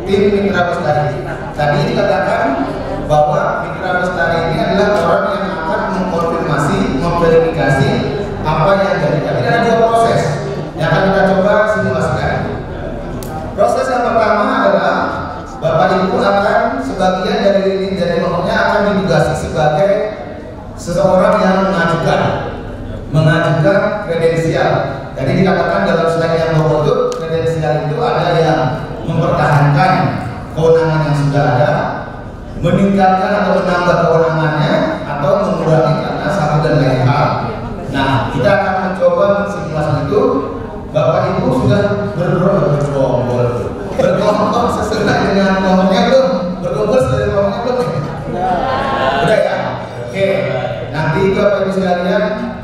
Speaker 3: tim mitra bestari. Tadi dikatakan bahwa mitra bestari ini adalah orang yang akan mengkonfirmasi, memverifikasi apa yang jadi. Jadi ada dua proses yang akan kita coba simulasikan. Proses yang pertama adalah Bapak Ibu akan sebagian dari nomornya akan ditugasi sebagai seseorang yang mengajukan kredensial. Jadi dikatakan dalam slide yang nomor itu, kredensial itu ada yang mempertahankan kewenangan yang sudah ada, meningkatkan atau menambah kewenangannya, atau mengurangi karena satu dan lain hal. Nah, kita akan mencoba mensimulasi itu. Bapak Ibu sudah berkelompok sesuai dengan nomornya belum? Berkumpul sesuai dengan nomornya belum? Udah ya? Oke. Nanti Bapak Ibu sekalian,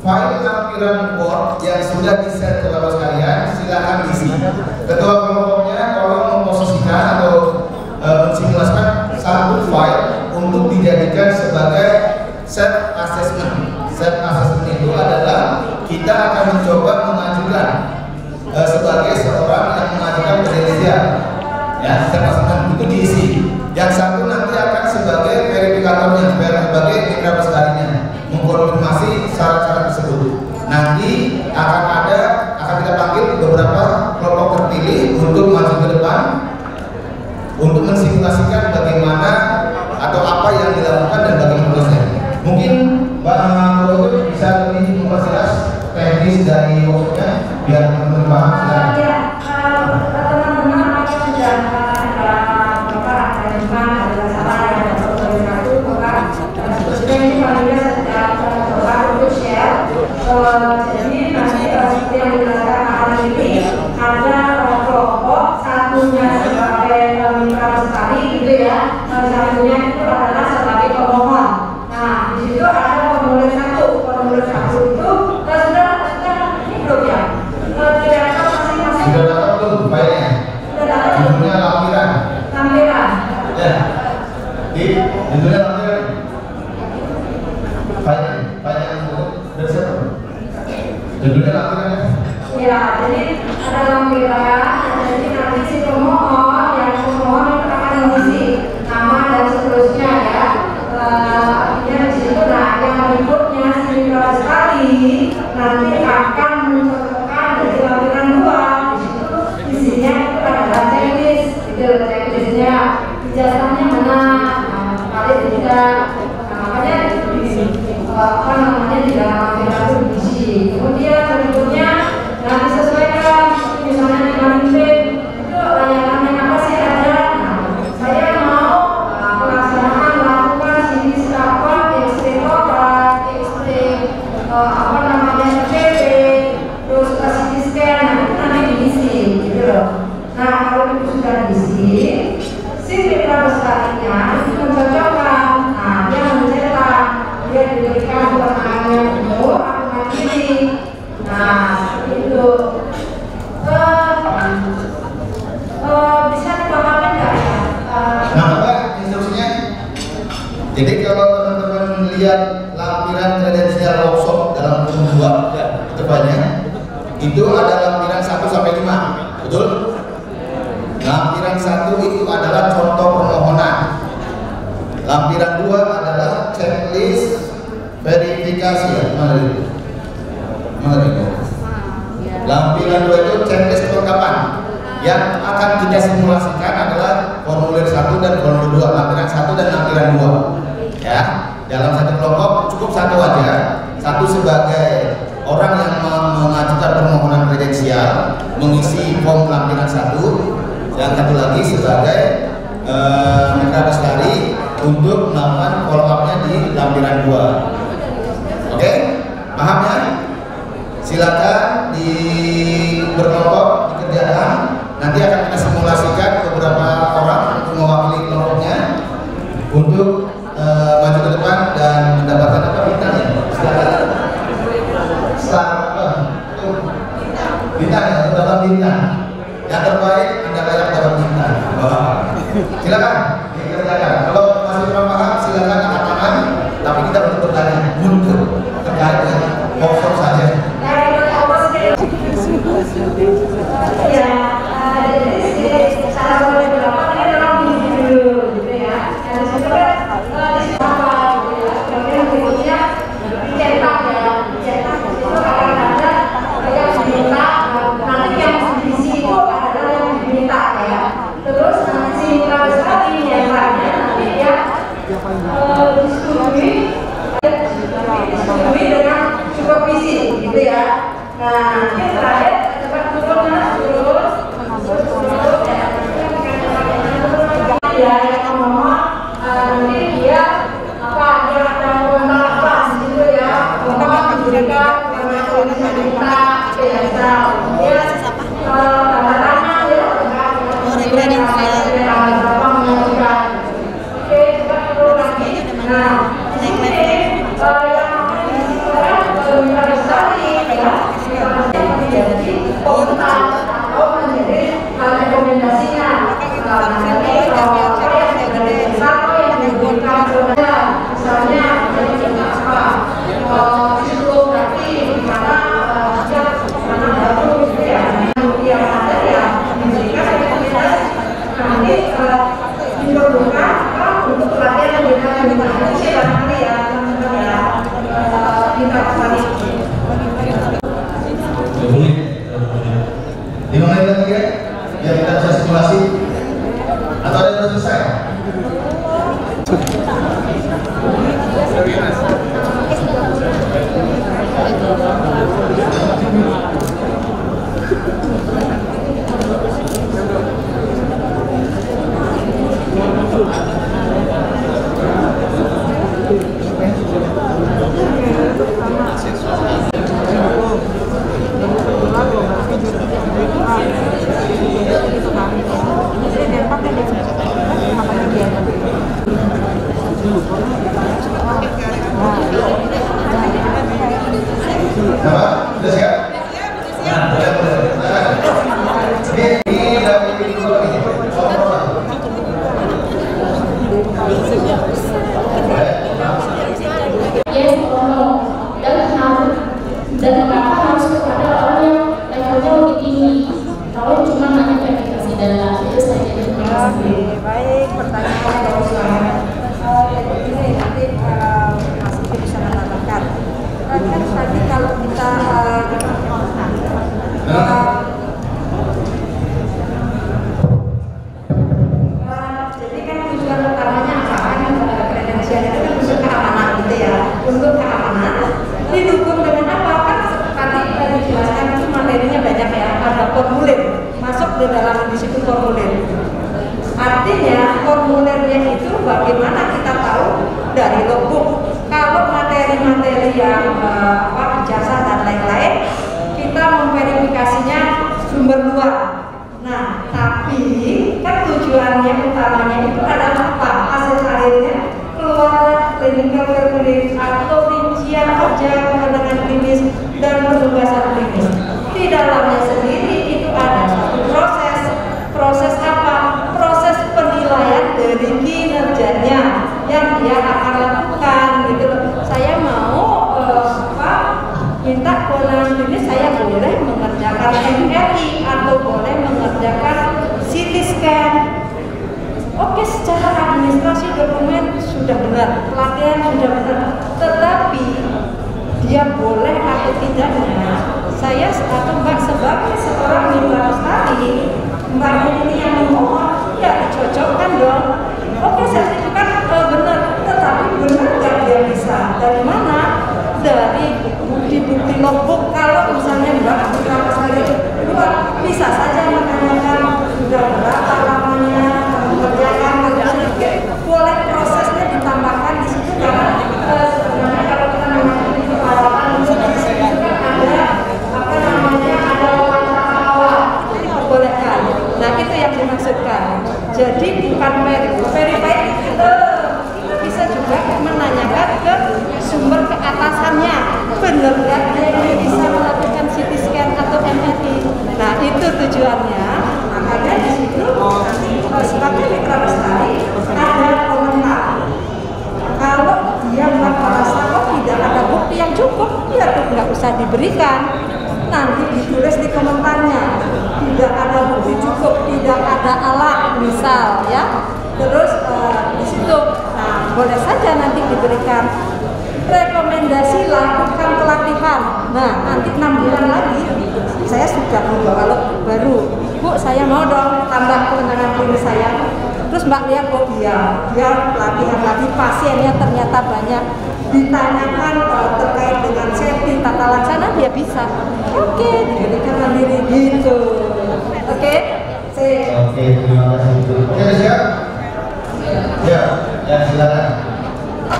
Speaker 3: file lampiran Word yang sudah di-share ke Bapak sekalian, silakan diisi. Ketua kelompoknya tolong memposisikan atau mensimulasikan satu file untuk dijadikan sebagai self assessment. Self assessment itu adalah kita akan mencoba mengajukan sebagai seorang yang mengajukan kredensial. Ya, self assessment itu diisi. Yang satu nanti akan sebagai verifikatornya, sebagai mitra bestarinya, mengkonfirmasi syarat-syarat tersebut. Nanti akan kita panggil beberapa kelompok terpilih untuk maju ke depan untuk mensimulasikan bagaimana atau apa yang dilakukan dan bagaimana prosesnya. Mungkin Pak Guru bisa lebih memperjelas teknis dari workshopnya biar teman-teman paham.
Speaker 6: Ya, teman-teman apa sudah ada bapak ada lima ada salah ada satu bapak seterusnya ini panitia sedang mencoba untuk share. Jadi nanti seperti yang dijelaskan hari ini ada kelompok satunya sebagai mitra bestari gitu ya, satunya itu adalah sebagai pemohon. Nah di situ ada formulir satu itu sudah ini belum ya? Tidak ada masing-masing.
Speaker 3: Sudah dapat belum filenya?
Speaker 6: Sudah dapat.
Speaker 3: Judulnya lampiran. Ya. Judulnya lampiran. File yang sudah siap. Judulnya lampiran.
Speaker 6: Ya, jadi ada lampiran. Jadi nanti si pemohon itu akan mengisi nama dan seterusnya ya. Artinya di situ, nah yang berikutnya si mitra bestari nanti akan mencontohkan dari lampiran 2. Di situ isinya itu adalah checklist, checklistnya ijazahnya mana, kali tidak. Nah, makanya di dalam lampiran itu diisi. Kemudian berikutnya nanti disesuaikan, misalnya di landing itu layanannya apa sih ada. Nah, saya mau pelaksanaan melakukan sinis X-ray total, X-ray CT, terus CT scan, nah itu nanti diisi gitu loh. Nah kalau itu sudah diisi, si mitra bestarinya itu mencocokkan, nah dia mencetak, dia diberikan kewenangannya penuh atau mandiri. Nah itu bisa dipahami nggak ya?
Speaker 3: Nah, Pak, instruksinya. Jadi kalau teman-teman lihat lampiran kredensial workshop dalam buku 2 depannya, itu ada lampiran 1 sampai 5, betul? Lampiran 1 itu adalah contoh permohonan. Lampiran 2 adalah checklist verifikasi ya. Mana itu? Lampiran 2 itu checklist kelengkapan. Yang akan kita simulasikan adalah formulir 1 dan formulir 2, lampiran 1 dan lampiran 2. Ya, dalam satu kelompok cukup satu aja, satu sebagai orang yang mengajukan permohonan kredensial, mengisi form lampiran 1, yang satu lagi sebagai mitra pelestari untuk melakukan follow up-nya di lampiran 2. Oke, paham ya? Silakan di berkelompok dikerjakan. Nanti akan kita simulasikan beberapa orang untuk mewakili kelompoknya untuk maju ke depan dan mendapatkan apa bintangnya? Silakan. Bintang ya, dapat bintang. Yang terbaik Anda layak dapat bintang. Silakan dikerjakan. Kalau masih kurang paham silakan angkat tangan. Tapi kita untuk bertanya mundur terkait dengan workshop saja.
Speaker 6: Ya, jadi cara beberapa ini adalah dulu gitu ya. Yang disitu kan apa gitu ya. Kemudian berikutnya dicetak ya, dicetak itu kadang-kadang yang diminta, nanti yang diisi itu adalah yang diminta ya. Terus si mitra pelestari yang lainnya nanti dia disetujui dengan supervisi gitu ya. Nah, yang terakhir coba turun ya, yang ngomong nanti dia apa dia ada komentar apa gitu ya, komentar diberikan karena bisa minta biasa dia tanda-tanda ya berapa mengajukan. Oke, coba turun lagi. Nah, di sini yang mitra pelestari ya menjadi kontak atau menjadi rekomendasinya. Nanti apa yang diberikan kepada misalnya apa psikologi di mana mana baru gitu ya, yang ada ya diberikan rekomendasi. Nanti diperlukan untuk pelatihan lebih lanjut sih barangkali ya teman-teman ya mitra pelestari.
Speaker 3: 5 menit lagi ya, biar kita bisa simulasi. Atau ada yang selesai? Sudah siap? Nah, boleh. Ini dari video ini.
Speaker 2: Dan kenapa harus kepada orang yang levelnya lebih tinggi? Kalau cuma hanya verifikasi data itu saja.
Speaker 6: Baik, pertanyaan dari saya. Ini nanti Mas Iti bisa menambahkan. Kan tadi kalau kita jadi kan tujuan utamanya apa kan kredensial itu kan untuk keamanan gitu ya, untuk keamanan. Didukung dengan apa kan? Tadi dijelaskan itu materinya banyak ya, ada formulir masuk di dalam di situ formulir. Artinya formulirnya itu bagaimana kita tahu dari logbook. Kalau materi-materi yang jasa dan lain-lain, kita memverifikasinya sumber luar. Nah, tapi kan tujuannya utamanya itu adalah apa? Hasil akhirnya keluar clinical formulary atau rincian kerja pengembangan klinis dan penugasan klinis. Di dalamnya sendiri itu ada satu proses apa? Proses penilaian dari kinerjanya yang dia akan lakukan gitu loh. Saya mau minta kewenangan klinis, saya boleh mengerjakan MRI atau boleh mengerjakan CT scan. Oke, secara administrasi dokumen sudah benar, pelatihan sudah benar, tetapi dia boleh atau tidaknya saya atau Mbak sebagai seorang mitra pelestari, Mbak ini yang memohon ya dicocokkan dong. Oke, sertifikat benar, tetapi benar nggak dia bisa? Dari mana? Dari bukti-bukti logbook. Kalau misalnya Mbak mitra pelestari luar bisa saja menanyakan sudah berapa Nah itu yang dimaksudkan. Jadi bukan verify, kita bisa juga menanyakan ke sumber keatasannya, benar nggak dia bisa melakukan CT scan atau MRI. Nah itu tujuannya. Makanya di situ sebagai mitra lestari ada komentar. Kalau dia merasa kok tidak ada bukti yang cukup, ya tuh nggak usah diberikan. Nanti ditulis di komentarnya, tidak ada bukti cukup, tidak ada alat, misal ya. Terus di situ, nah boleh saja nanti diberikan rekomendasi lakukan pelatihan. Nah nanti 6 bulan lagi saya sudah kalau baru, Bu saya mau dong tambah kewenangan klinis saya. Terus Mbak lihat kok dia pelatihan lagi, pasiennya ternyata banyak, ditanyakan terkait dengan setting tata laksana dia bisa. Oke, diberikan mandiri gitu. Oke,
Speaker 3: terima kasih. Oke, siap? Ya, silakan.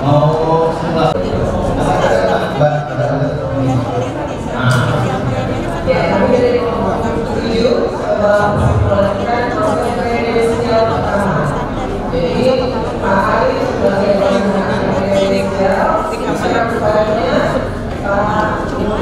Speaker 3: Mau simulasi? Mbak,
Speaker 2: Ya, kami dari setuju melakukan proses kredensial pertama. Jadi, Pak Ali sebagai penggunaan kredensial, kepadanya ini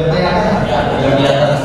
Speaker 2: jadi
Speaker 3: mungkin yang di atas.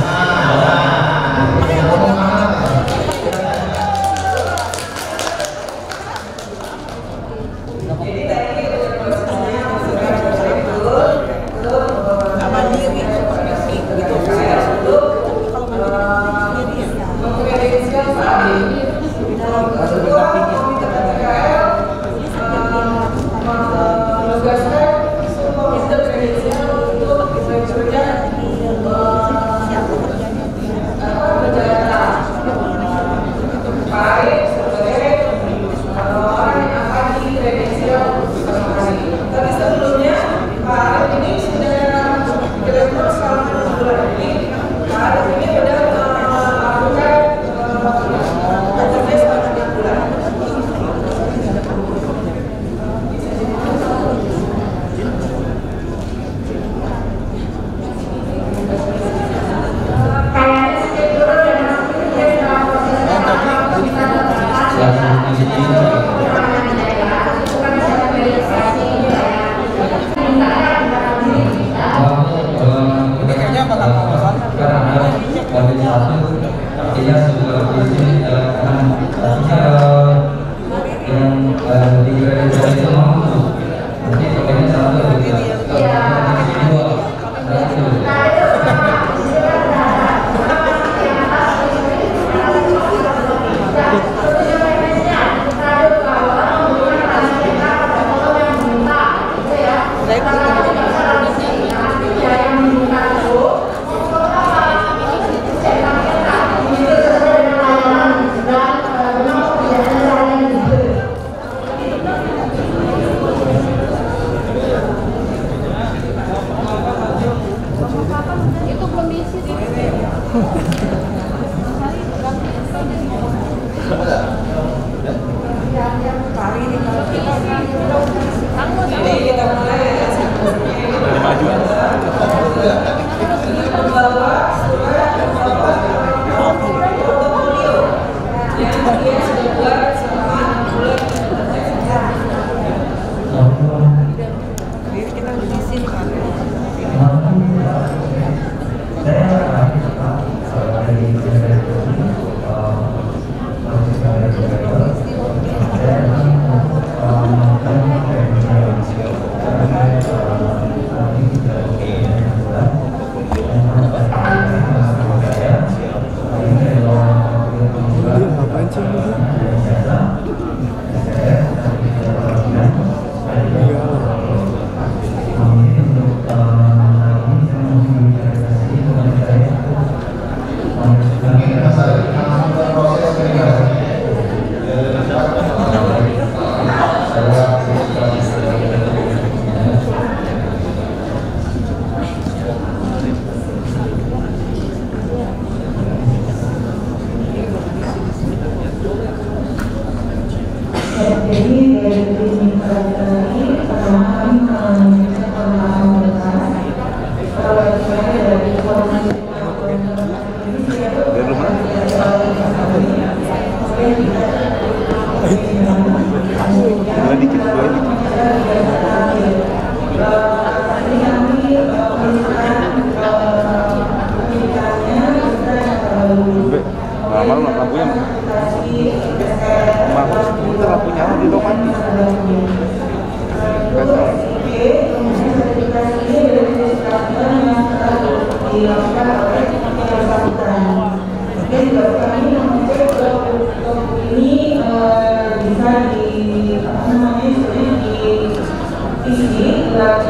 Speaker 6: Nah,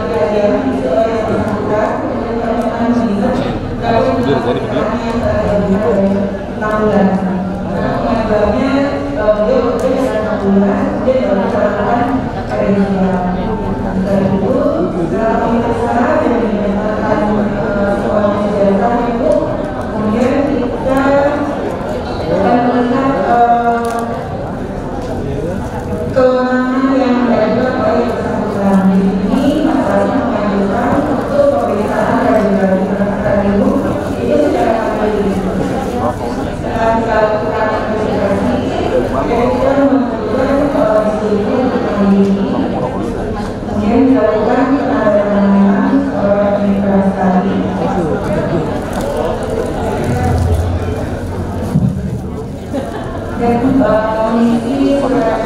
Speaker 6: di sini kan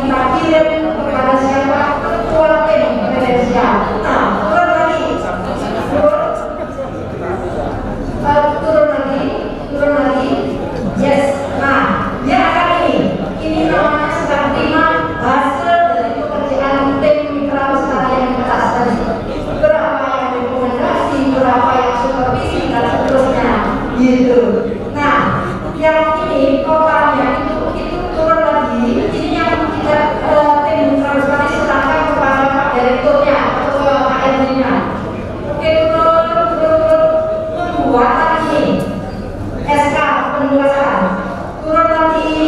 Speaker 6: kita kirim kepada siapa? Ketua tim Indonesia. Nah, turun lagi, turun lagi, yes. Nah, dia akan ini namanya sedang terima hasil dari pekerjaan tim mitra usaha yang kita tadi. Berapa yang rekomendasi, berapa yang supervisi dan seterusnya, gitu. Nah, yang ini totalnya itu turun lagi. Ini yang kita tim mitra usaha serahkan kepada Pak Direkturnya atau HRD-nya. Oke, pembuatan ini SK penugasan. Turun lagi.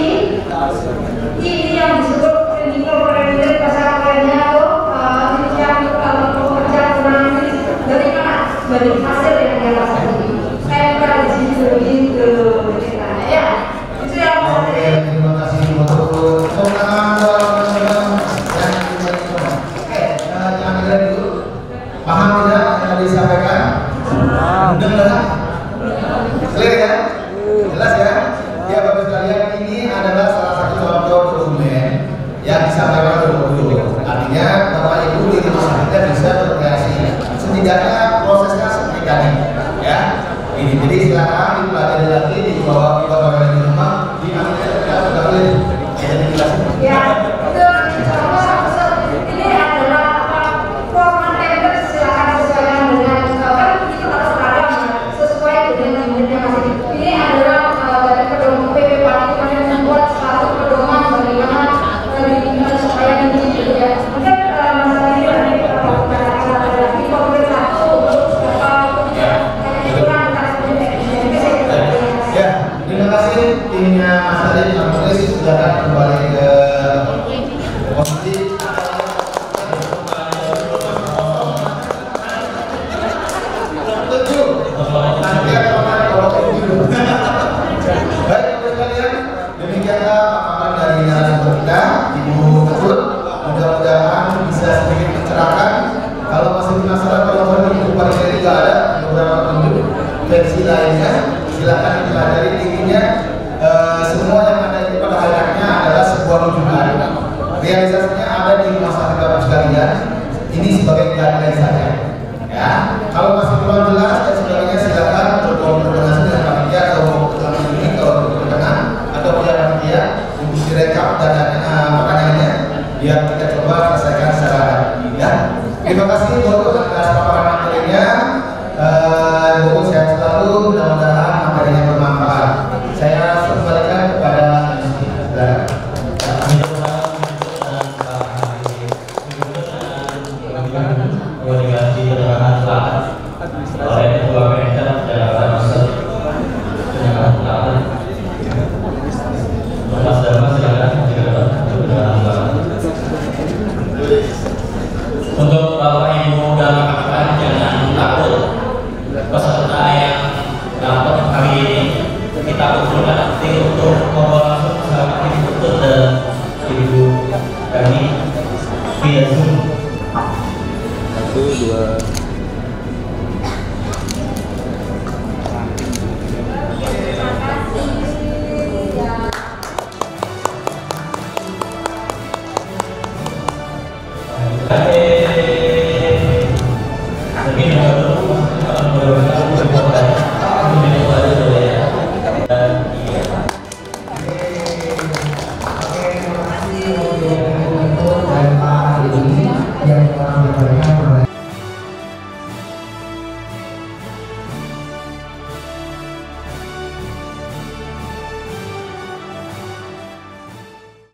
Speaker 6: Ini yang disebut clinical preliminary bahasa kerennya tuh yang pekerja tunangan dari mana? Dari hasil yang dia rasakan. Tempel di situ gitu. Ya, itu yang
Speaker 3: Oke, terima kasih untuk jangan dengar dulu. Paham tidak yang tadi disampaikan? Dengar? Clear ya? Jelas ya? Ya bapak sekalian, ini adalah salah satu contoh dokumen yang disampaikan oleh guru. Artinya bapak ibu di rumah sakitnya bisa berkreasi. Setidaknya prosesnya seperti tadi, ya. Ini jadi silakan dipelajari lagi di bawah bapak di rumah di sudah clear. Jadi jelasin.
Speaker 6: Ya, ini adalah format tender, silakan sesuaikan dengan kan itu harus seragam sesuai dengan unitnya masing. Ini adalah dari pedoman PP Panitia yang membuat satu pedoman bagaimana supaya ini gitu ya. Mungkin masalah ini nanti kita akan ada lagi konkret satu untuk kurang
Speaker 3: Ya, terima kasih timnya Mas Adit, Mas Tulis sudah kembali ke posisi. Tujuh. Nanti akan kalau tujuh. Baik, teman sekalian, demikianlah paparan dari narasumber kita, Ibu Ketut. Mudah-mudahan bisa sedikit mencerahkan. Kalau masih penasaran kalau Ibu Panitia juga ada beberapa petunjuk versi lainnya, silakan dipelajari. Intinya semua yang ada itu pada akhirnya adalah sebuah rujukan. Realisasinya ada di rumah sakit bapak sekalian. Ini sebagai guideline saja. Ya, kalau masih kurang jelas dan sebagainya silakan berkomunikasi dengan panitia atau dengan ini kalau berkenan atau pihak panitia untuk direkap dan pertanyaannya biar kita coba selesaikan secara ya. Terima kasih buat